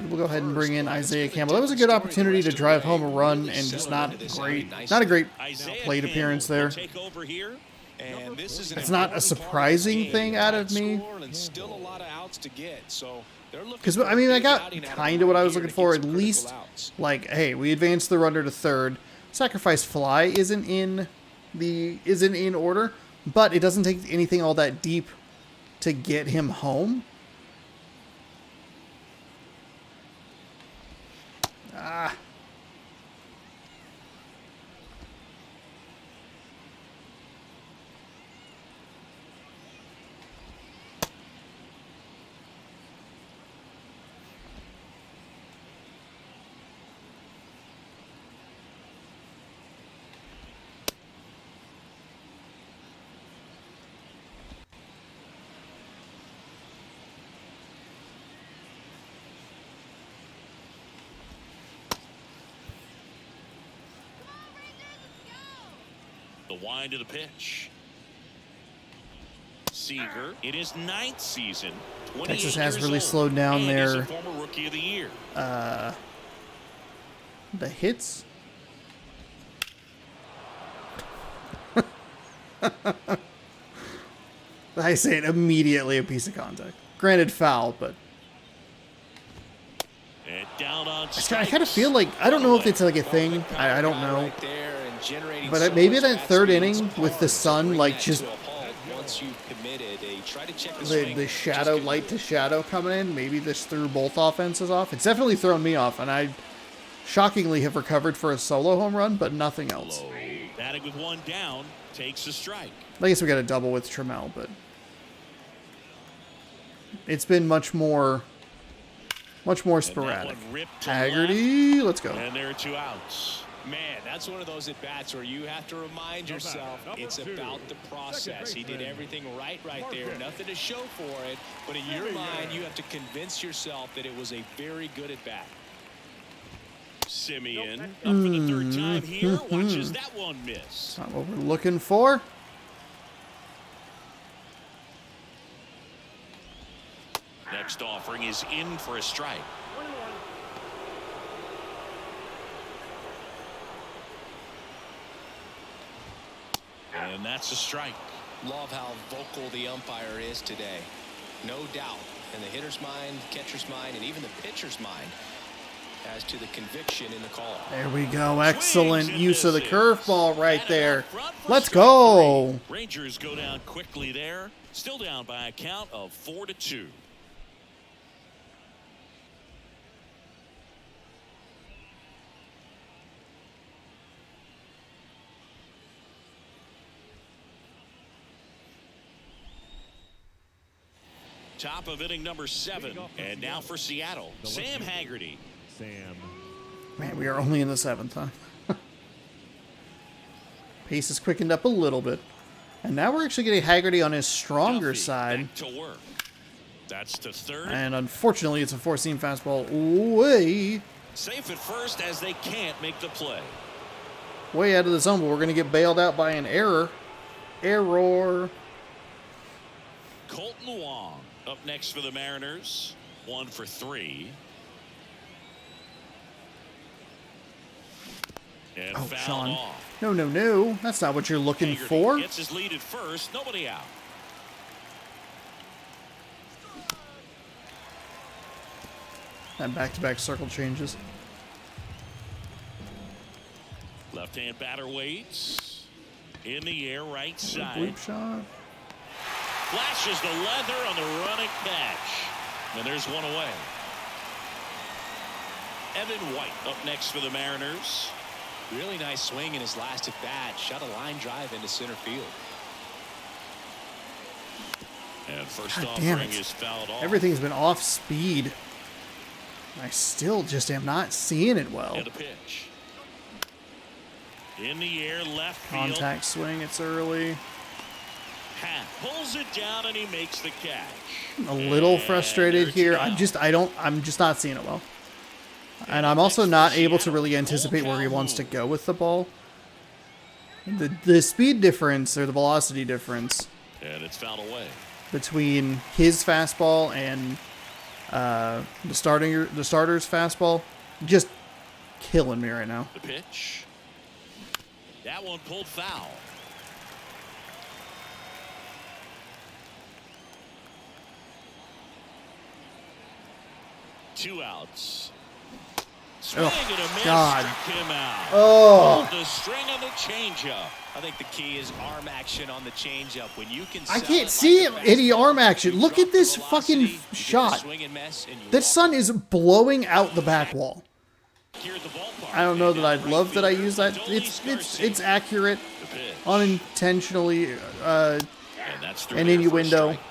We'll go ahead and bring in Isaiah Campbell. That was a good opportunity to drive home a run and just not a great Isaiah plate Campbell appearance will there. take over here. And this is an It's not a important surprising part of the thing game. out of me. Score and still a lot of outs to get. So they're looking Because, for I mean, a I big got outing out of kind of what I was here looking to for. get At some critical least, outs. like, hey, we advanced the runner to third. Sacrifice fly isn't in order, but it doesn't take anything all that deep to get him home. Ah. The wind of the pitch. Seager in his 9th season. Texas has really old, slowed down and their is a former Rookie of the Year. The hits. I say it immediately a piece of contact. Granted foul, but And down on I kind of feel like, I don't know if it's like a thing. I don't know. Right there and generating But so maybe much that fast third speeds inning and with power the to sun, bring like, that just to a halt. Once you've committed, try to check the the swing. shadow, Just light to shadow coming in, maybe this threw both offenses off. It's definitely thrown me off, and I shockingly have recovered for a solo home run, but nothing else. batting with one down, takes a strike. I guess we got a double with Trammell, but it's been much more sporadic. And that one ripped to Haggerty, left, let's go. and there are 2 outs. Man, that's one of those at-bats where you have to remind yourself it's about the process. He did everything right there. Nothing to show for it. But in your mind, you have to convince yourself that it was a very good at-bat. Simeon up for the 3rd time here. Watches that one miss. Not what we're looking for. Next offering is in for a strike. And that's a strike. Love how vocal the umpire is today. No doubt in the hitter's mind, catcher's mind, and even the pitcher's mind as to the conviction in the call. There we go. Excellent use of the misses. curveball right And there. out front for Let's strike go. 3. Rangers go down quickly there. Still down by a count of 4-2. Top of inning number 7. And now for Seattle, Sam Haggerty. Man, we are only in the 7th, huh? Pace has quickened up a little bit. And now we're actually getting Haggerty on his stronger Duffy side. back to work. That's to third. And unfortunately, it's a four-seam fastball way, Safe at first as they can't make the play. way out of the zone, but we're going to get bailed out by an error. Error. Colton Wong up next for the Mariners. 1 for 3. And Oh, fouled Sean. off. No, no, no. That's not what you're looking for. Gets his lead at first. Nobody out. And back-to-back circle changes. Left-hand batter waits. In the air, right side. Bloop shot. Flashes the leather on the running catch. And there's one away. Evan White up next for the Mariners. Really nice swing in his last at bat. Shot a line drive into center field. And first God offering damn it. is fouled off. Everything's been off speed. I still just am not seeing it well. And a pitch. In the air, left field. Contact swing, it's early. Half pulls it down and he makes the catch. A little And frustrated there's here. the I'm out. just not seeing it well. And I'm also not able to really anticipate where he wants to go with the ball. The speed difference or the velocity difference And it's fouled away. between his fastball and the starter's fastball, just killing me right now. The pitch. That one pulled foul. Two outs. Swing and a miss. God. Struck him out. Oh. Pulled the string on the changeup. I think the key is arm action on the changeup. When you can, I sell can't it see like a any arm fastball, action. you Look drop at this the fucking velocity, you get the shot. swing and miss, and you That sun is blowing out the back wall. Here at the ballpark. I don't know that I'd Right love that I fielder use that. Adolis Garcia. It's accurate, The pitch. unintentionally And that's through an there for a innuendo. strike.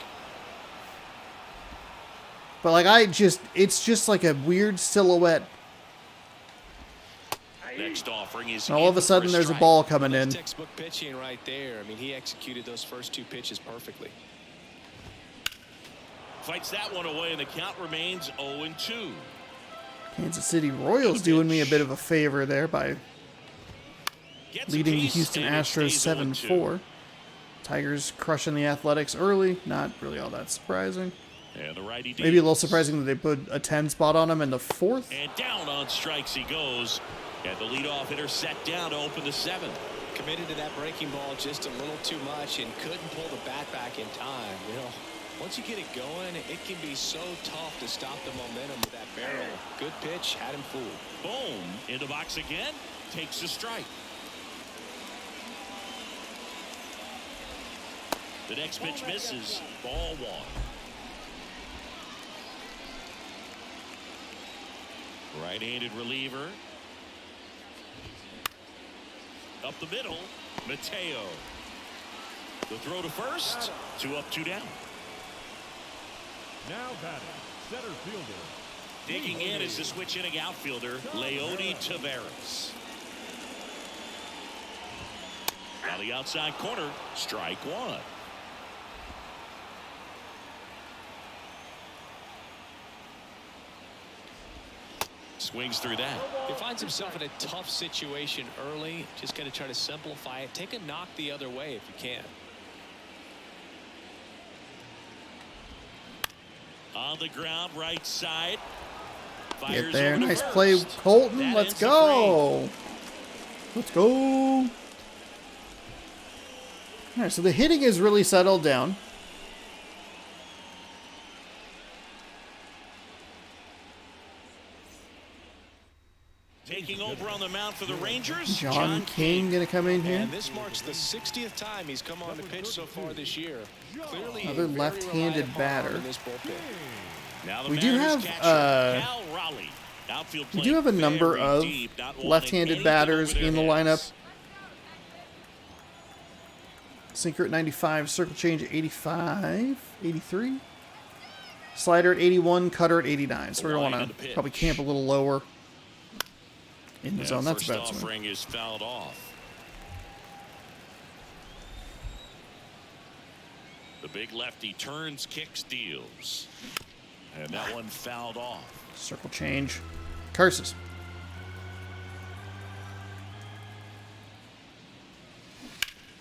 But like it's just like a weird silhouette. Next offering is And all of a in for sudden there's a strike. ball coming in. That's textbook pitching right there. I mean, he executed those first two pitches perfectly. Fights that one away, and the count remains 0-2. Kansas City Royals doing me a bit of a favor there by Gets a leading the piece, Houston and it Astros stays 7-4. Tigers crushing the Athletics early. Not really all that surprising. 0-2. And the righty Maybe a little deals. surprising that they put a 10 spot on him in the fourth. And down on strikes he goes. And the leadoff hitter set down to open the 7th. Committed to that breaking ball just a little too much and couldn't pull the bat back in time. You know, once you get it going, it can be so tough to stop the momentum with that barrel. Good pitch, had him fooled. Boom. In the box again. Takes the strike. The next pitch misses. Ball 1. Right-handed reliever. Up the middle. Mateo. The throw to first. 2 up, 2 down. Now batting, center fielder. Digging in is the switch inning outfielder, Leody Taveras. Now the outside corner, strike 1. Swings through that. He finds himself in a tough situation early. Just got to try to simplify it. Take a knock the other way if you can. On the ground, right side. Get Fires there. over to Nice first. play, Colton. That Let's ends the go. Let's go. All right, so the hitting is really settled down. Taking over on the mound for the Rangers, John King going to come in here. And this marks the 60th time he's come on to pitch so far this year. Clearly Another a very left-handed reliable batter. arm in this bullpen. Now the We do Mariners have, catcher, Cal Raleigh. Outfield We play do have a number very of deep, not wanting left-handed anything batters over their in the heads. lineup. Sinker at 95, circle change at 85, 83. Slider at 81, cutter at 89. So we're going to Line want of the to pitch. probably camp a little lower in the And zone. That's first a bad swing. offering is fouled off. The big lefty turns, kicks, deals. And that one fouled off. Circle change. Curses.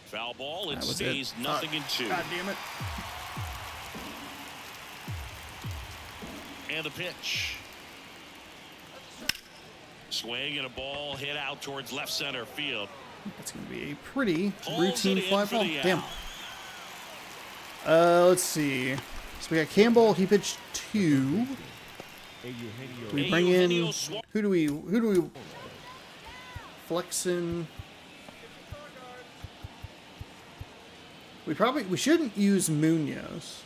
Foul ball. It That was stays it. nothing in 2. God damn it. And the pitch. Swing and a ball hit out towards left center field. That's going to be a pretty Pulls routine it in fly for ball. the Damn. out. Let's see. So we got Campbell. He pitched 2. We bring in who do we flex in? We shouldn't use Munoz.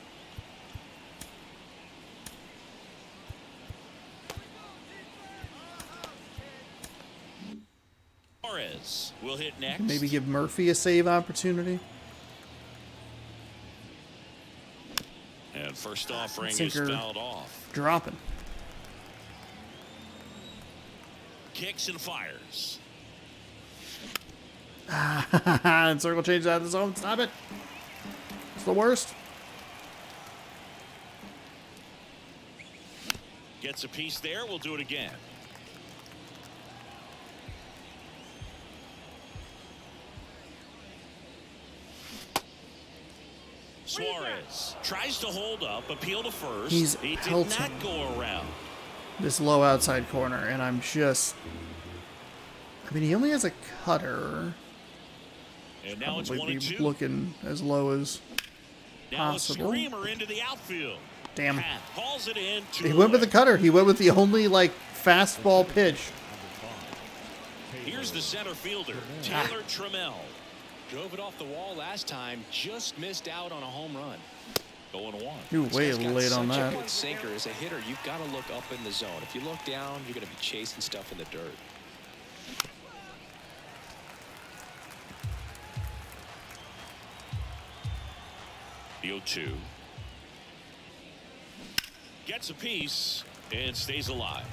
Suarez will hit next. Maybe give Murphy a save opportunity. And first offering is Sinker fouled off. dropping. Kicks and fires. And circle change out of the zone. Stop it. It's the worst. Gets a piece there. We'll do it again. Suarez tries to hold up, appeal to first. He's he did pelting not go around. this low outside corner, and I'm just... I mean, he only has a cutter. And now it's Probably 1-2. be looking as low as Now possible. a screamer into the outfield. Damn. Pat hauls it in. He went with the cutter. He went with the only, like, fastball pitch. Here's the center fielder, Taylor Trammell. Drove it off the wall last time, just missed out on a home run. 0-1. You're way This guy's got late on such that. a good sinker. As a hitter, you've got to look up in the zone. If you look down, you're going to be chasing stuff in the dirt. The 0-2. Gets a piece and stays alive.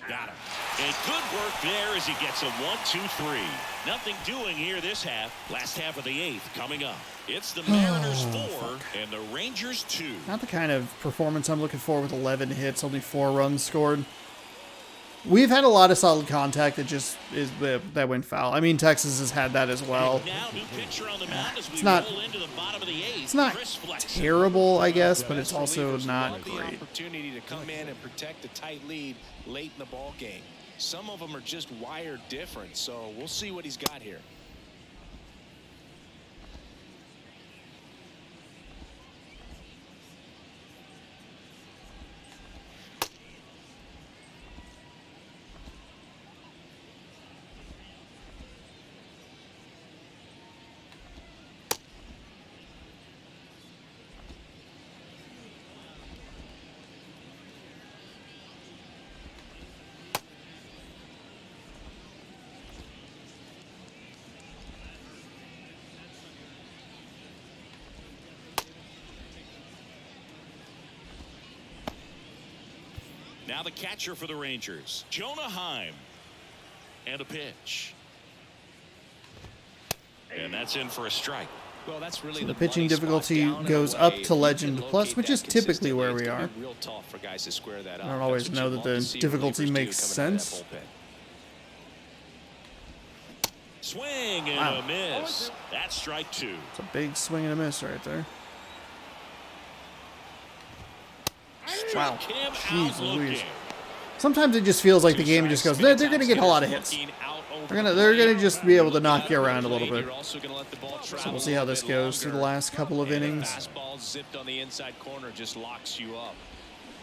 Got him. And good work there as he gets a 1-2-3. Nothing doing here this half. Last half of the 8th coming up. It's the Mariners 4 and the Rangers 2. Not the kind of performance I'm looking for with 11 hits, only 4 runs scored. We've had a lot of solid contact that just is that went foul. I mean, Texas has had that as well. Now new pitcher on the mound as we It's not- roll into the bottom of the 8th. It's not Chris Flexen. terrible, I guess, but it's Best also relievers not love the great. opportunity to come in and protect a tight lead late in the ball game. Some of them are just wired different, so we'll see what he's got here. Now the catcher for the Rangers, Jonah Heim. And a pitch. And that's in for a strike. Well, that's really So the the pitching money spot difficulty down and goes away. up If to you Legend can Plus, locate which that is typically where we consistently, are. it's gonna be real tough for guys to square that up. I don't always That's what know you that love the to see difficulty relievers do makes coming out of sense. that bullpen. Swing and Wow. a miss. That's strike 2. It's a big swing and a miss right there. Wow. Struck him Jeez out Louise. looking. Sometimes it just feels like the game just goes, they're going to get a lot of hits. They're gonna just be able to knock you around a little bit. So we'll see how this goes through the last couple of innings. Fastball zipped on the inside corner just locks you up.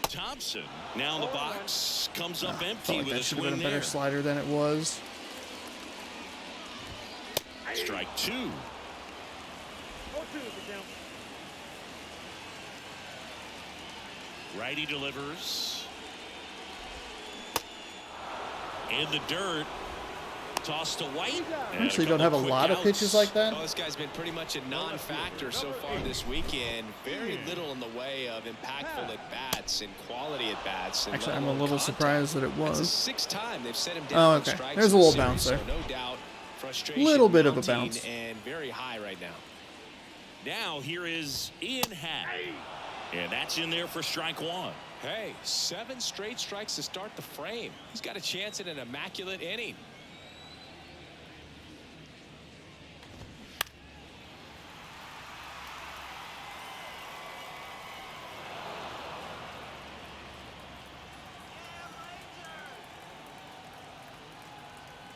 Thompson now in the box comes up empty Felt like with that a should have been swing a better there. slider than it was. Strike 2. Righty delivers. In the dirt. Tossed to White. And Actually, don't have a couple lot of quick pitches outs. like that. Well, this guy's been pretty much a non-factor so far this weekend. Very little in the way of impactful at-bats and quality at-bats. and Actually, I'm a level of little contact. surprised that it That's the was. 6th time they've set him Oh, down on okay. strikes There's a in the little series, bounce there. so no doubt frustration Little bit of a mounting bounce. and very high right now. Now here is Ian Happ. And that's in there for strike 1. Hey, 7 straight strikes to start the frame. He's got a chance at an immaculate inning.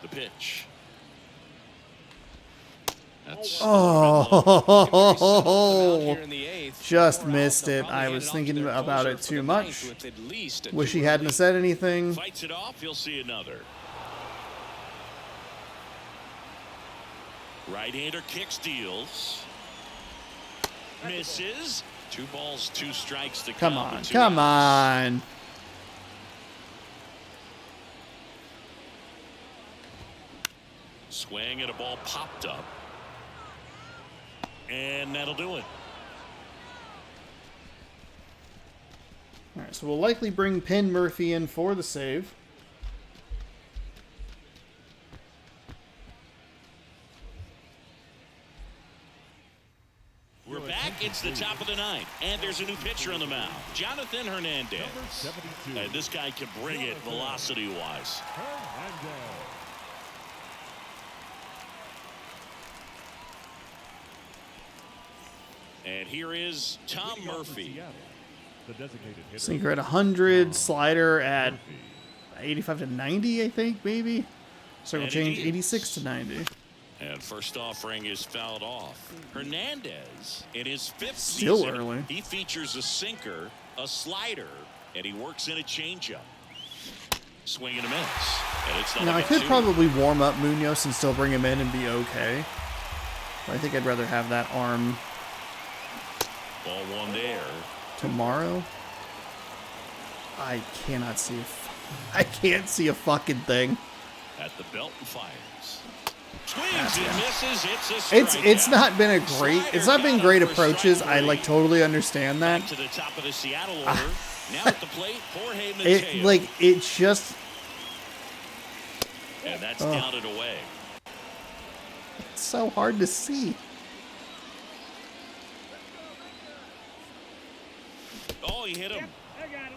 The pitch. That's Oh, just missed it. I was thinking about it too much. Wish he hadn't said anything. Fights it off. You'll see another. Right-hander kick steals. Misses. 2 balls, 2 strikes to Come on, come on. Swing and a ball popped up. And that'll do it. All right, so we'll likely bring Penn Murphy in for the save. We're back. It's the top of the 9th, and there's a new pitcher on the mound, Jonathan Hernandez. And this guy can bring it velocity-wise. And here is Tom Murphy. Sinker at 100, slider at 85 to 90, I think, maybe. Circle change 86 to 90. And first offering is fouled off. Hernandez, in his 5th Still season, early. he features a sinker, a slider, and he works in a changeup. Swing and a miss. And it's Now, I could probably warm up Munoz and still bring him in and be okay. But I think I'd rather have that arm Ball 1 there. tomorrow. I cannot see. I can't see a fucking thing. At the belt and fires. Swings and misses. It's a strikeout. It's not been a great. It's not been great approaches. I like totally understand that. Back to the top of the Seattle order. Now at the plate, Jorge Mateo. It's just. And that's down and away. It's so hard to see. Oh, he hit him.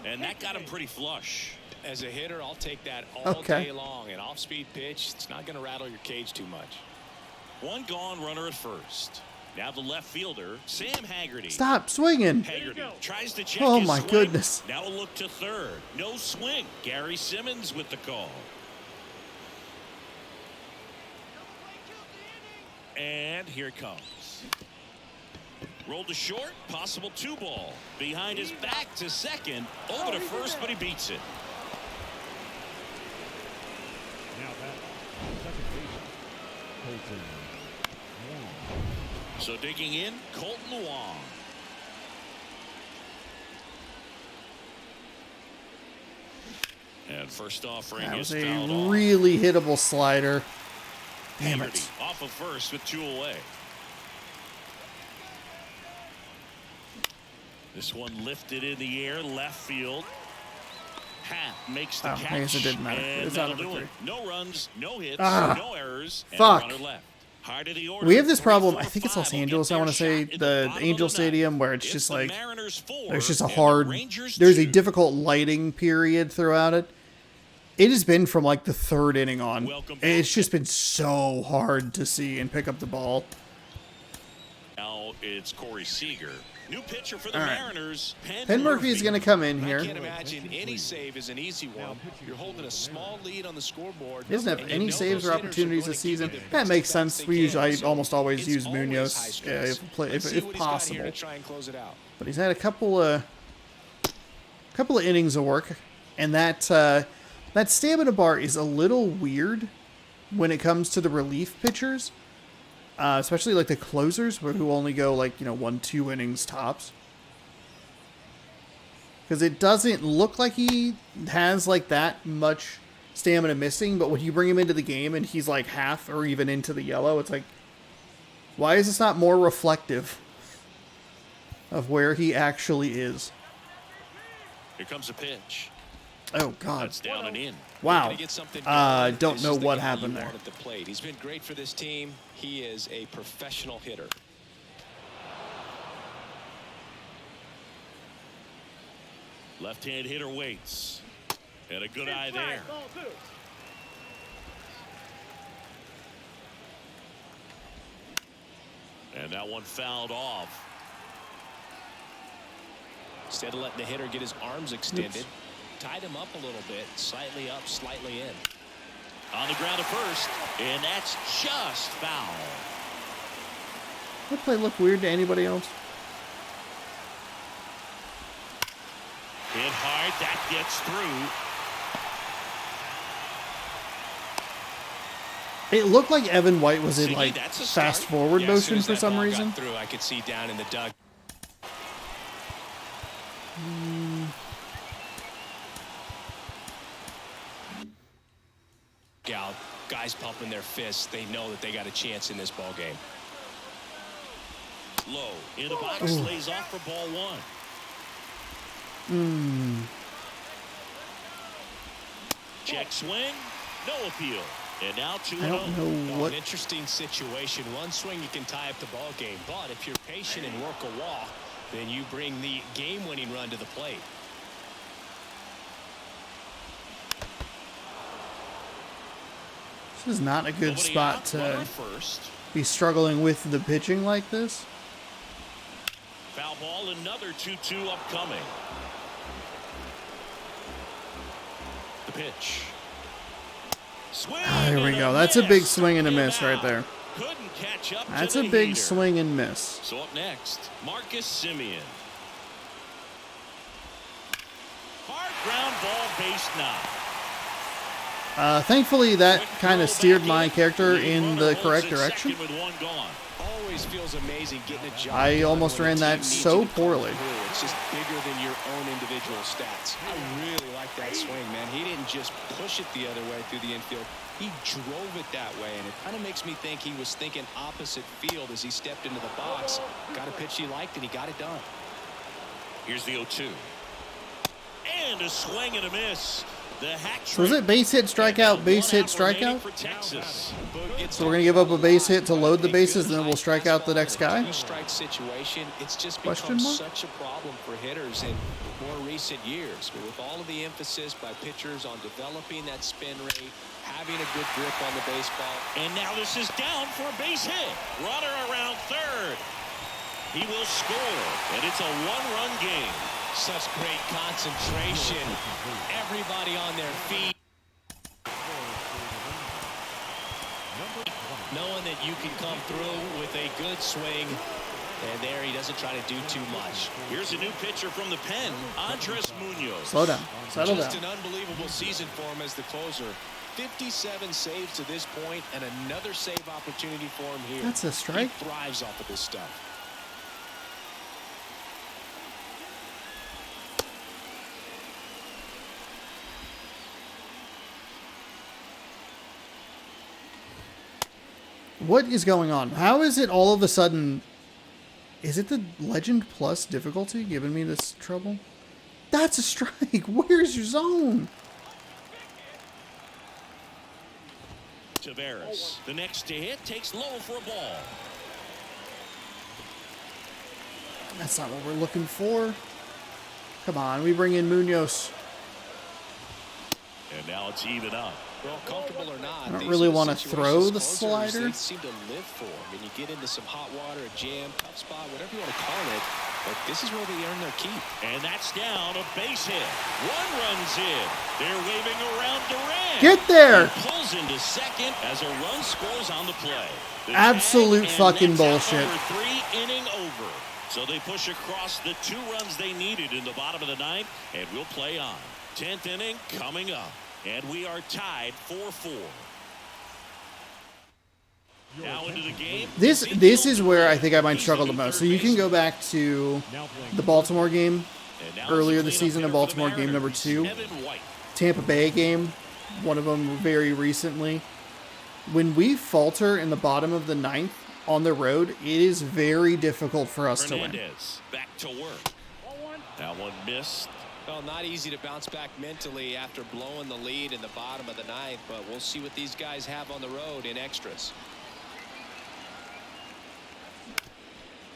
And that got him pretty flush. As a hitter, I'll take that all day long. An off-speed pitch, it's not going to rattle your cage too much. 1 gone, runner at first. Now the left fielder, Sam Haggerty. Stop swinging. Haggerty tries to check Oh his my swing. goodness. Now a look to third. No swing. Gary Simmons with the call. And here it comes. Rolled to short, possible 2 ball. Behind his back to second, over to first, but he beats it. So digging in, Colton Wong. And first offering That is was fouled a off. really hittable slider. Damn Haggerty it. off of first with 2 away. This one lifted in the air, left field. Happ makes the catch. I guess it didn't matter. And It's out that'll of do the it. No runs, no hits, Ah, no errors, and fuck. a runner left. Heart of the order, We have this 3, problem. 4, I think it's Los 5 will Angeles. get I their want to say shot in the bottom Angel of the 9th. Stadium, where it's It's just the like Mariners 4 there's just a and the hard. Rangers There's a 2. difficult lighting period throughout it. It has been from like the 3rd inning on. Welcome back. It's just been so hard to see and pick up the ball. Now it's Corey Seager. New pitcher for the All right. Mariners, Penn Murphy is going to come in I here. can't imagine any save is an easy one. You're holding a small lead on the scoreboard. He doesn't have and you any know saves those or hitters are opportunities going this to give you season. the That best makes at sense. bats We they usually can. almost always It's use always high Munoz stress. if See what he's got possible. here to try and close it out. But he's had a couple of innings of work, and that stamina bar is a little weird when it comes to the relief pitchers, especially like the closers who only go 1-2 innings tops. Because it doesn't look like he has like that much stamina missing, but when you bring him into the game and he's like half or even into the yellow, it's like, why is this not more reflective of where he actually is? Here comes a pitch. Oh God! That's down and in. Wow. Gonna get something going. Don't This know is the what guy happened you there. want at the plate. He's been great for this team. He is a professional hitter. Left-hand hitter waits. And a good eye there. And that one fouled off. Instead of letting the hitter get his arms extended, tied him up a little bit, slightly up, slightly in. On the ground to first, and that's just foul. That play look weird to anybody else? Hit hard, that gets through. It looked like Evan White was in See, like that's a fast start. forward Yeah, as soon motion as for that some ball got reason. through, I could see down in the dug. Out, guys pumping their fists. They know that they got a chance in this ball game. Low in the box, lays off for ball one. Check swing, no appeal. And now 2-0. I don't know what. An interesting situation. One swing you can tie up the ball game, but if you're patient and work a walk, then you bring the game-winning run to the plate. This is not a good Nobody spot out, to runner first. be struggling with the pitching like this. Foul ball, another 2-2 upcoming. The pitch. Swing There we and go. a That's a big miss. swing and a miss Him right out. there. Couldn't catch up That's to a the big heater. swing and miss. So up next, Marcus Simeon. Hard ground ball, base knock. Thankfully, that Quick kind of throw steered back my in. character Lead in runner the holds correct at direction. second with one gone. Always feels amazing getting a job. I done almost when a ran team that needs so you to come poorly. through. It's just bigger than your own individual stats. I really like that swing, man. He didn't just push it the other way through the infield. He drove it that way, and it kind of makes me think he was thinking opposite field as he stepped into the box. Got a pitch he liked, and he got it done. Here's the 0-2. And a swing and a miss. The hat So is trick. it base hit, strikeout, base hit, strikeout? For Texas. So we're going to give up a base hit to load the bases, and then we'll strike out the next guy? Two-strike situation, it's just Question become mark? such a problem for hitters in more recent years. But with all of the emphasis by pitchers on developing that spin rate, having a good grip on the baseball. And now this is down for a base hit. Runner around third. He will score, and it's a one-run game. Such great concentration. Everybody on their feet. Knowing that you can come through with a good swing. And there he doesn't try to do too much. Here's a new pitcher from the pen, Andres Munoz. Slow down. Settle Just down. an unbelievable season for him as the closer. 57 saves to this point, and another save opportunity for him here. That's a strike. He thrives off of this stuff. What is going on? How is it all of a sudden... Is it the Legend Plus difficulty giving me this trouble? That's a strike. Where's your zone? Taveras, the next to hit, takes low for a ball. That's not what we're looking for. Come on, we bring in Munoz. And now it's even up. Well, comfortable or not, I don't these really are the wanna situations throw the closers, slider. They seem to live for. I mean, you get into some hot water, a jam, tough spot, whatever you want to call it. But this is where they earn their keep. And that's down, a base hit. One runs in. They're waving around Durant. Get there! He pulls into second as a run scores on the play. The Absolute tag, and fucking that's bullshit. out number 3, inning over. So they push across the 2 runs they needed in the bottom of the 9th, and we'll play on. 10th inning coming up, and we are tied 4-4. Now into the game. This is where I think I might struggle the most. So you can go back to the Baltimore game, And now earlier it's a this cleanup season, hitter in for the Baltimore game number Mariners, 2. Evan White. Tampa Bay game, one of them very recently. When we falter in the bottom of the 9th on the road, it is very difficult for us to win. Hernandez back to work. That one missed. Well, not easy to bounce back mentally after blowing the lead in the bottom of the 9th, but we'll see what these guys have on the road in extras.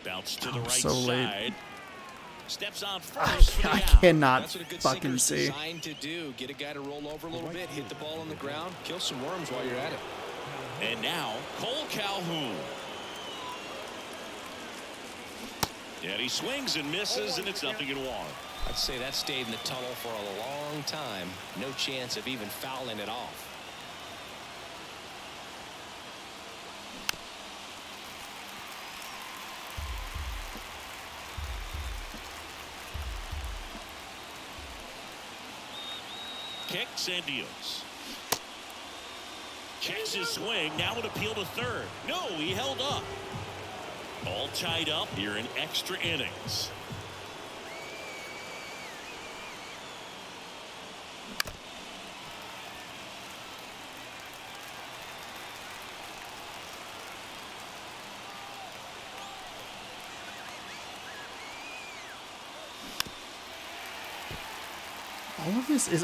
Bounce to the right so late. side. Steps on first for the I out. cannot That's what a good fucking sinker's see. designed to do. Get a guy to roll over a little bit, hit the ball on the ground, kill some worms while you're at it. And now Cole Calhoun. And he swings and misses, and it's 0-1. I'd say that stayed in the tunnel for a long time. No chance of even fouling it off. kicks and deals. Checks his swing. Now an appeal to third. No, he held up. All tied up here in extra innings.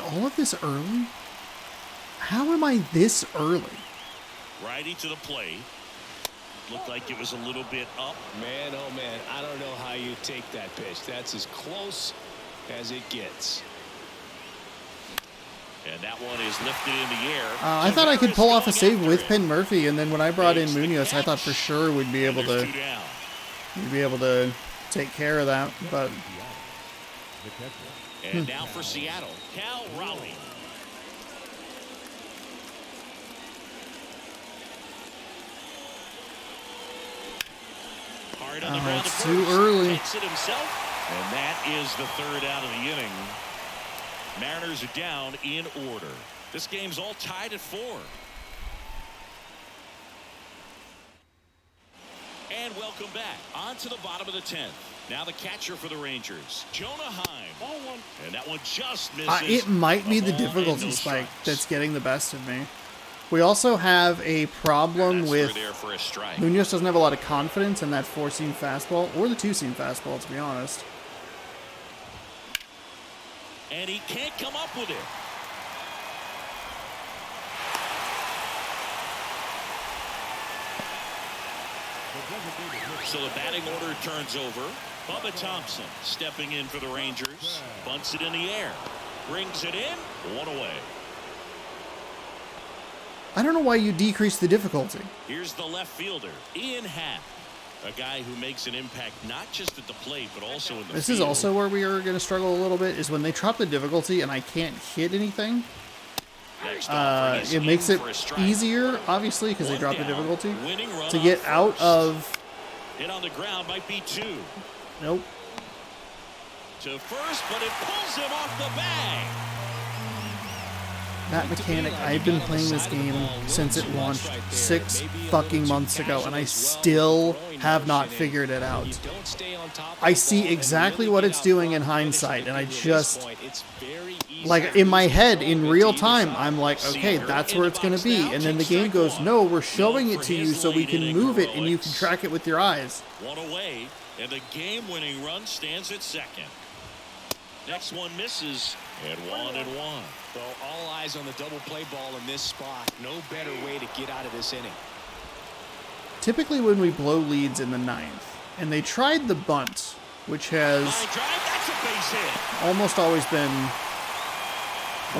All of this early? How am I this early? Righty to the plate. Looked like it was a little bit up. Man, oh man, I don't know how you take that pitch. That's as close as it gets. And that one is lifted in the air. I thought I could pull off a save with Penn Murphy, and then when I brought in Munoz, I thought for sure we'd be able to take care of that. But and now for Seattle, Cal Raleigh. Hard on the ground it's to too first. early. Takes it himself, and that is the third out of the inning. Mariners are down in order. This game's all tied at 4. And welcome back. On to the bottom of the 10th. Now the catcher for the Rangers, Jonah Heim. Ball one. And that one just misses. it might be the A ball and difficulty no spike strikes. that's getting the best of me. We also have a problem That's with there for a strike. Munoz doesn't have a lot of confidence in that 4-seam fastball or the 2-seam fastball, to be honest. And he can't come up with it. So the batting order turns over. Bubba Thompson stepping in for the Rangers. Bunts it in the air. Brings it in. 1 away. I don't know why you decrease the difficulty. Here's the left fielder, Ian Happ. A guy who makes an impact not just at the plate, but also in the This field. is also where we are going to struggle a little bit, is when they drop the difficulty and I can't hit anything. Next offer, he's It makes in it for a strike. easier, obviously, because they One drop the down, difficulty. winning run To on get out first. of... Hit on the ground might be 2. Nope. To first, but it pulls him off the bag. That mechanic, I've been playing this game since it launched 6 fucking months ago, and I still have not figured it out. I see exactly what it's doing in hindsight, and I just, like, in my head, in real time, I'm like, okay, that's where it's going to be. And then the game goes, no, we're showing it to you so we can move it and you can track it with your eyes. 1 away, and the game-winning run stands at second. Next one misses, and 1-1. So all eyes on the double play ball in this spot. No better way to get out of this inning. Typically when we blow leads in the 9th, and they tried the bunt, which has Line drive, that's a base hit. almost always been a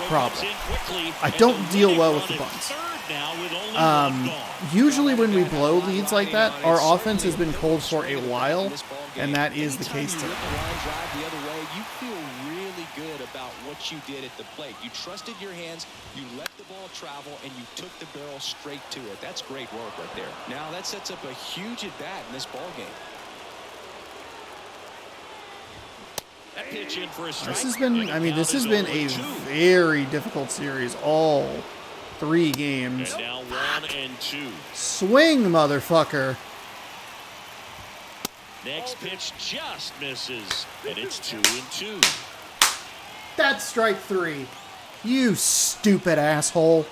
problem. Comes in quickly, I and don't the deal winning well run with the at bunts. third now with only one gone. Usually when we blow leads like that, our offense has been cold for a while, and that is the case Anytime you today. rip a line drive the other way, you feel really good about what you did at the plate. You trusted your hands, you let the ball travel, and you took the barrel straight to it. That's great work right there. Now that sets up a huge at bat in this ball game. That pitch in for a strike. This has been, And I mean, the this count has is been a 0-2. very difficult series, all 3 games. And now 1-2. Swing, motherfucker. Next pitch just misses, and it's 2-2. That's strike 3. You stupid asshole.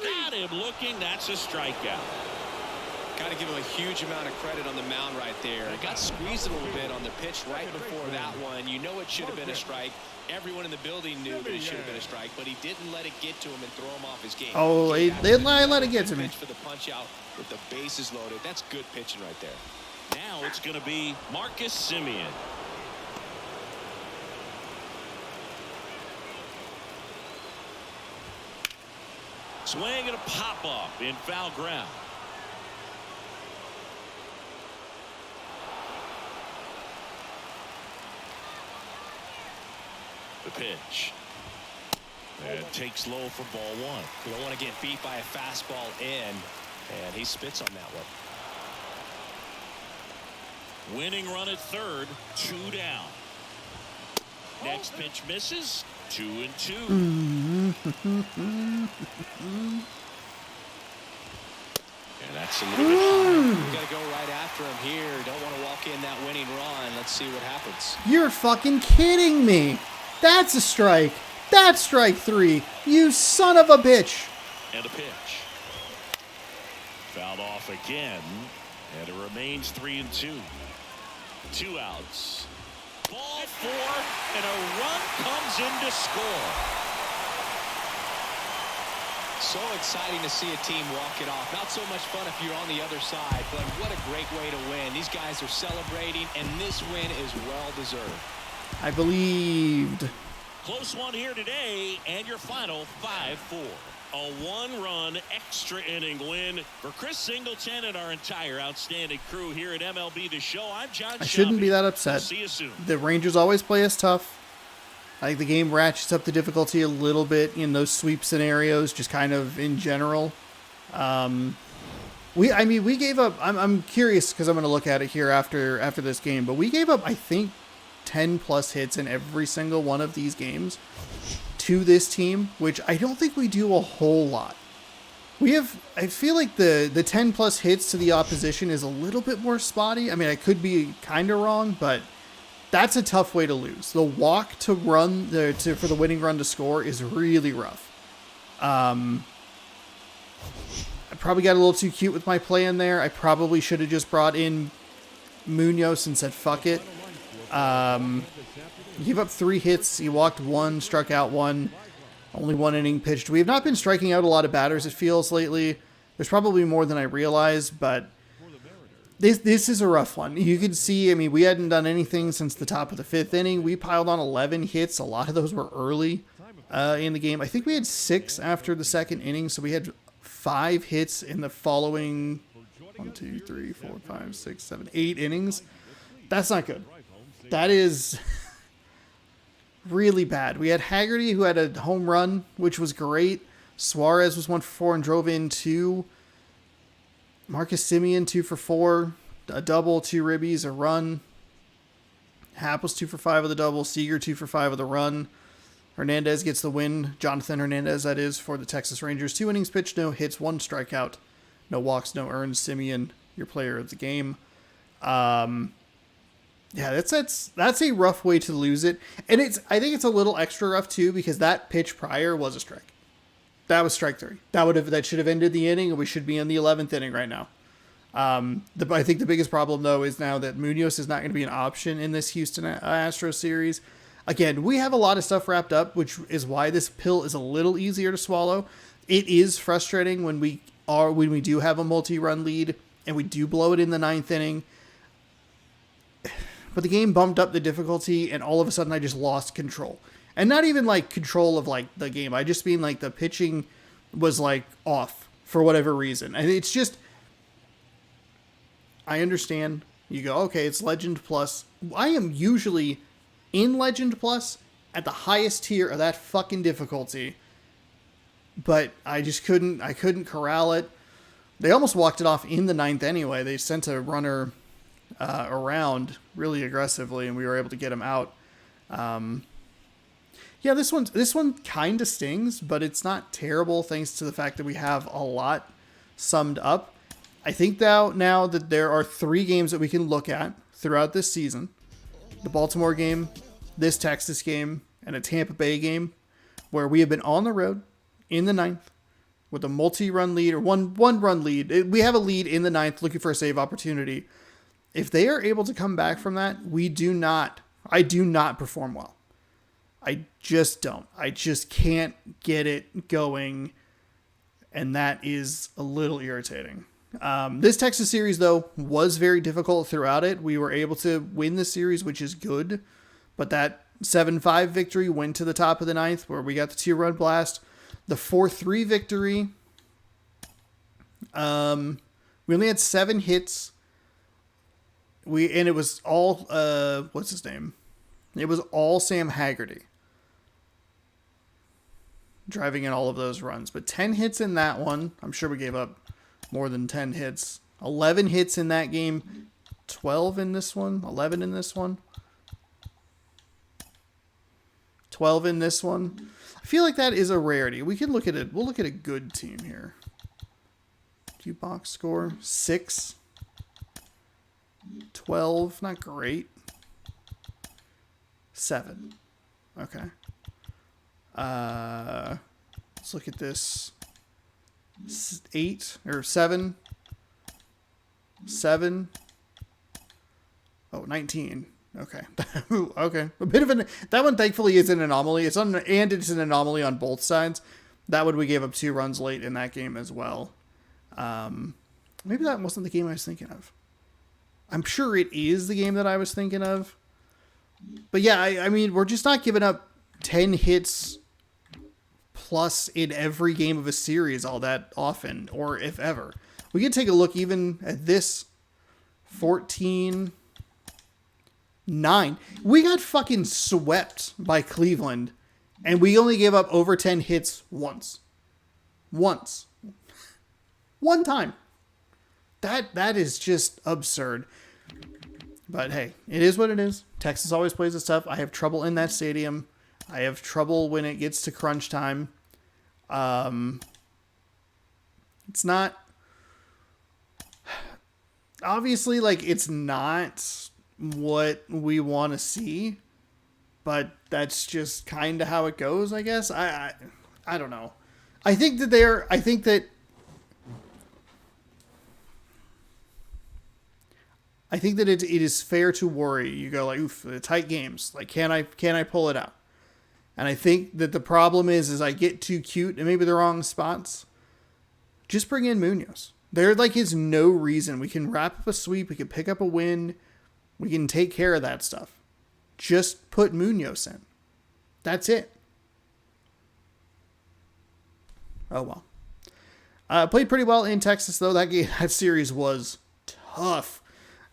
Got him looking. That's a strikeout. Got to give him a huge amount of credit on the mound right there. Got squeezed a little bit on the pitch right before that one. You know it should have been a strike. Everyone in the building knew that it should have been a strike, but he didn't let it get to him and throw him off his game. Oh, He they let it get to me. pitch for the punch out with the bases loaded. That's good pitching right there. Now it's going to be Marcus Semien. Swing and a pop-off in foul ground. The pitch. And takes low for ball 1. You don't want to get beat by a fastball in, and he spits on that one. Winning run at third, 2 down. Next pitch misses, 2-2. And that's a little bit high. You got to go right after him here. Don't want to walk in that winning run. Let's see what happens. You're fucking kidding me. That's a strike. That's strike 3. You son of a bitch. And a pitch. Fouled off again. And it remains 3-2. 2 outs. Ball 4, and a run comes in to score. So exciting to see a team walk it off. Not so much fun if you're on the other side, but what a great way to win. These guys are celebrating, and this win is well-deserved. I believed. Close one here today, and your final 5-4. A 1-run extra inning win for Chris Singleton and our entire outstanding crew here at MLB The Show. I'm John. I shouldn't be that upset. See you soon. The Rangers always play us tough. I think the game ratchets up the difficulty a little bit in those sweep scenarios, just kind of in general. We gave up. I'm curious because I'm going to look at it here after this game, but we gave up, I think, 10 plus hits in every single one of these games to this team, which I don't think we do a whole lot. I feel like the 10 plus hits to the opposition is a little bit more spotty. I mean, I could be kind of wrong, but that's a tough way to lose. The walk to run for the winning run to score is really rough. I probably got a little too cute with my play in there. I probably should have just brought in Munoz and said, fuck it. He gave up 3 hits. He walked 1, struck out 1. Only 1 inning pitched. We have not been striking out a lot of batters, it feels, lately. There's probably more than I realize, but this is a rough one. You can see, I mean, we hadn't done anything since the top of the 5th inning. We piled on 11 hits. A lot of those were early in the game. I think we had 6 after the 2nd inning, so we had 5 hits in the following 1, 2, 3, 4, 5, 6, 7, 8 innings. That's not good. That is really bad. We had Haggerty, who had a home run, which was great. Suarez was 1 for 4 and drove in 2. Marcus Semien 2 for 4, a double, 2 ribbies, a run. Happ was 2 for 5 with a double. Seager 2 for 5 with a run. Hernandez gets the win. Jonathan Hernandez, that is, for the Texas Rangers. 2 innings pitched, no hits, 1 strikeout, no walks, no earned. Semien, your player of the game. Yeah, that's a rough way to lose it. And I think it's a little extra rough too, because that pitch prior was a strike. That was strike 3. That should have ended the inning, and we should be in the 11th inning right now. I think the biggest problem though is now that Munoz is not going to be an option in this Houston Astros series. Again, we have a lot of stuff wrapped up, which is why this pill is a little easier to swallow. It is frustrating when we do have a multi-run lead and we do blow it in the 9th inning. But the game bumped up the difficulty, and all of a sudden I just lost control. And not even like control of like the game. I just mean like the pitching was like off for whatever reason. And it's just, I understand. You go, okay, it's Legend Plus. I am usually in Legend Plus at the highest tier of that fucking difficulty. But I couldn't corral it. They almost walked it off in the 9th anyway. They sent a runner around really aggressively, and we were able to get him out. Yeah, this one kind of stings, but it's not terrible thanks to the fact that we have a lot summed up. I think now that there are 3 games that we can look at throughout this season: the Baltimore game, this Texas game, and a Tampa Bay game, where we have been on the road in the 9th with a multi-run lead or one run lead. We have a lead in the 9th, looking for a save opportunity. If they are able to come back from that, I do not perform well. I just don't. I just can't get it going, and that is a little irritating. This Texas series, though, was very difficult throughout it. We were able to win the series, which is good, but that 7-5 victory went to the top of the 9th, where we got the 2-run blast. The 4-3 victory, we only had 7 hits. It was all, what's his name? It was all Sam Haggerty driving in all of those runs. But 10 hits in that one. I'm sure we gave up more than 10 hits. 11 hits in that game. 12 in this one, 11 in this one, 12 in this one. I feel like that is a rarity. We can look at it. We'll look at a good team here. View box score 6, 12, not great. 7. Okay. Let's look at this. 8 or 7. 7. Oh, 19. Okay. Okay. A bit of that one thankfully is an anomaly. It's an anomaly on both sides. That one we gave up 2 runs late in that game as well. Maybe that wasn't the game I was thinking of. I'm sure it is the game that I was thinking of. But yeah, I mean, we're just not giving up 10 hits plus in every game of a series all that often, or if ever. We can take a look even at this 14-9. We got fucking swept by Cleveland, and we only gave up over 10 hits once. Once. One time. That is just absurd. But hey, it is what it is. Texas always plays this tough. I have trouble in that stadium. I have trouble when it gets to crunch time. It's not... Obviously, like, it's not what we want to see. But that's just kind of how it goes, I guess. I don't know. I think that it is fair to worry. You go like, oof, the tight games. Like, can I pull it out? And I think that the problem is I get too cute and maybe the wrong spots. Just bring in Munoz. There like is no reason. We can wrap up a sweep. We can pick up a win. We can take care of that stuff. Just put Munoz in. That's it. Oh well. Played pretty well in Texas though. That series was tough.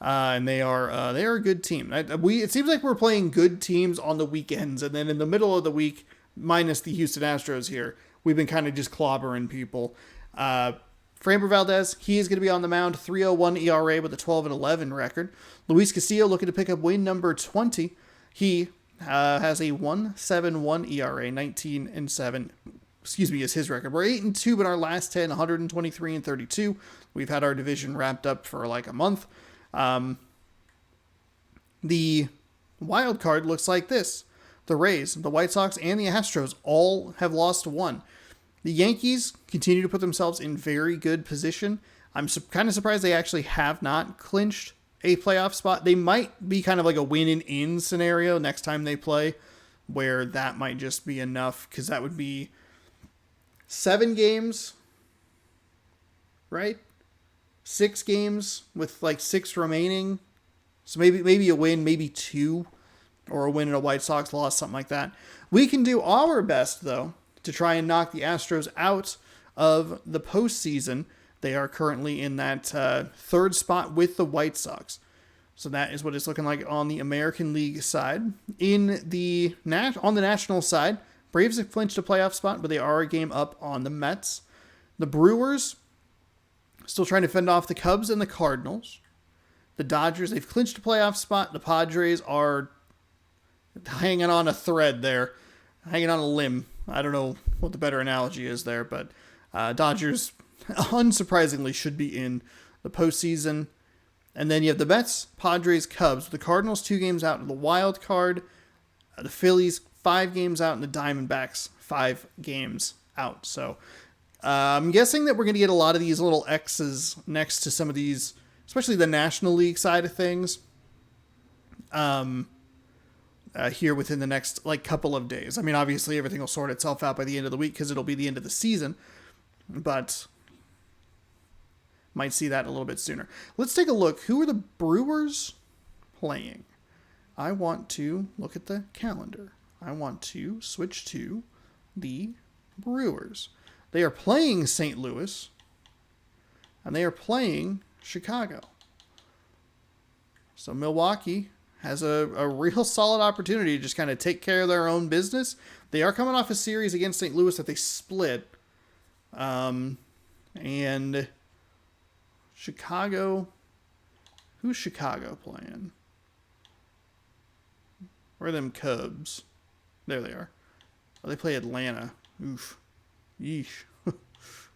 And they are a good team. It seems like we're playing good teams on the weekends, and then in the middle of the week, minus the Houston Astros here, we've been kind of just clobbering people. Framber Valdez, he is going to be on the mound, 3.01 ERA with a 12-11 record. Luis Castillo looking to pick up win number 20. He has a 1.71 ERA, 19-7. Is his record. We're 8-2 in our last 10, 123-32. We've had our division wrapped up for like a month. The wild card looks like this. The Rays, the White Sox, and the Astros all have lost 1. The Yankees continue to put themselves in very good position. I'm kind of surprised they actually have not clinched a playoff spot. They might be kind of like a win-in scenario next time they play, where that might just be enough, because that would be 7 games, right? 6 games with like 6 remaining. So maybe a win, maybe 2, or a win and a White Sox loss, something like that. We can do our best, though, to try and knock the Astros out of the postseason. They are currently in that 3rd spot with the White Sox. So that is what it's looking like on the American League side. On the national side, Braves have clinched a playoff spot, but they are a game up on the Mets. The Brewers still trying to fend off the Cubs and the Cardinals. The Dodgers, they've clinched a playoff spot. The Padres are hanging on a thread there. Hanging on a limb. I don't know what the better analogy is there, but Dodgers, unsurprisingly, should be in the postseason. And then you have the Mets, Padres, Cubs. The Cardinals 2 games out in the wild card. The Phillies 5 games out, and the Diamondbacks 5 games out. So I'm guessing that we're going to get a lot of these little X's next to some of these, especially the National League side of things, here within the next couple of days. I mean, obviously everything will sort itself out by the end of the week because it'll be the end of the season, but might see that a little bit sooner. Let's take a look. Who are the Brewers playing? I want to look at the calendar. I want to switch to the Brewers. They are playing St. Louis, and they are playing Chicago. So Milwaukee has a real solid opportunity to just kind of take care of their own business. They are coming off a series against St. Louis that they split. And Chicago Who's Chicago playing? Where are them Cubs? There they are. Oh, they play Atlanta. Oof. Yeesh.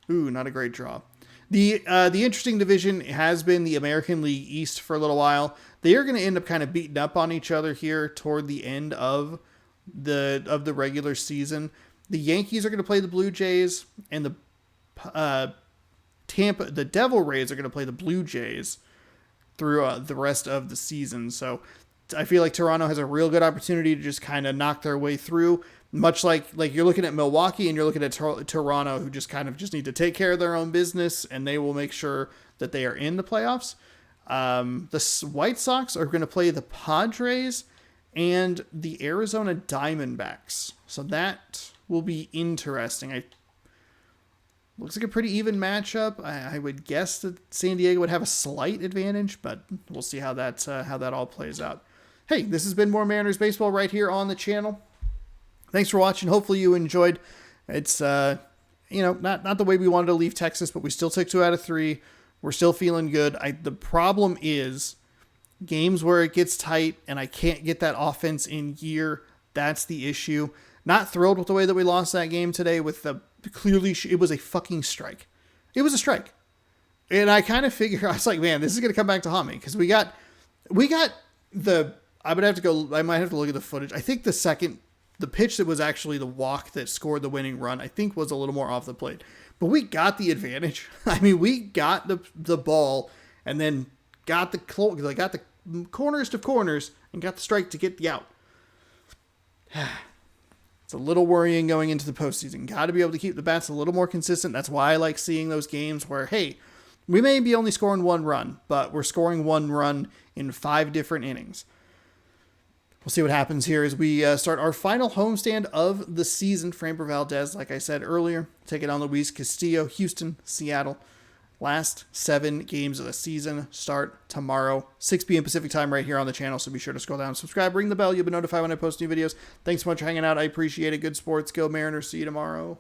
Ooh, not a great draw. The interesting division has been the American League East for a little while. They are going to end up kind of beating up on each other here toward the end of the regular season. The Yankees are going to play the Blue Jays, and the Devil Rays are going to play the Blue Jays through the rest of the season. So I feel like Toronto has a real good opportunity to just kind of knock their way through. Much like you're looking at Milwaukee and you're looking at Toronto, who just need to take care of their own business, and they will make sure that they are in the playoffs. The White Sox are going to play the Padres and the Arizona Diamondbacks. So that will be interesting. Looks like a pretty even matchup. I would guess that San Diego would have a slight advantage, but we'll see how that all plays out. Hey, this has been more Mariners baseball right here on the channel. Thanks for watching. Hopefully you enjoyed. It's not the way we wanted to leave Texas, but we still took 2 out of 3. We're still feeling good. The problem is games where it gets tight and I can't get that offense in gear. That's the issue. Not thrilled with the way that we lost that game today. It was a fucking strike. It was a strike, and I kind of figured, I was like, man, this is gonna come back to haunt me, because we got the. I might have to look at the footage. I think the pitch that was actually the walk that scored the winning run, I think, was a little more off the plate. But we got the advantage. I mean, we got the ball and then got the corners of corners and got the strike to get the out. It's a little worrying going into the postseason. Got to be able to keep the bats a little more consistent. That's why I like seeing those games where, hey, we may be only scoring 1 run, but we're scoring 1 run in 5 different innings. We'll see what happens here as we start our final homestand of the season. Framber Valdez, like I said earlier, taking on Luis Castillo, Houston, Seattle. Last 7 games of the season start tomorrow, 6 p.m. Pacific time right here on the channel. So be sure to scroll down, subscribe, ring the bell. You'll be notified when I post new videos. Thanks so much for hanging out. I appreciate it. Good sports. Go Mariners. See you tomorrow.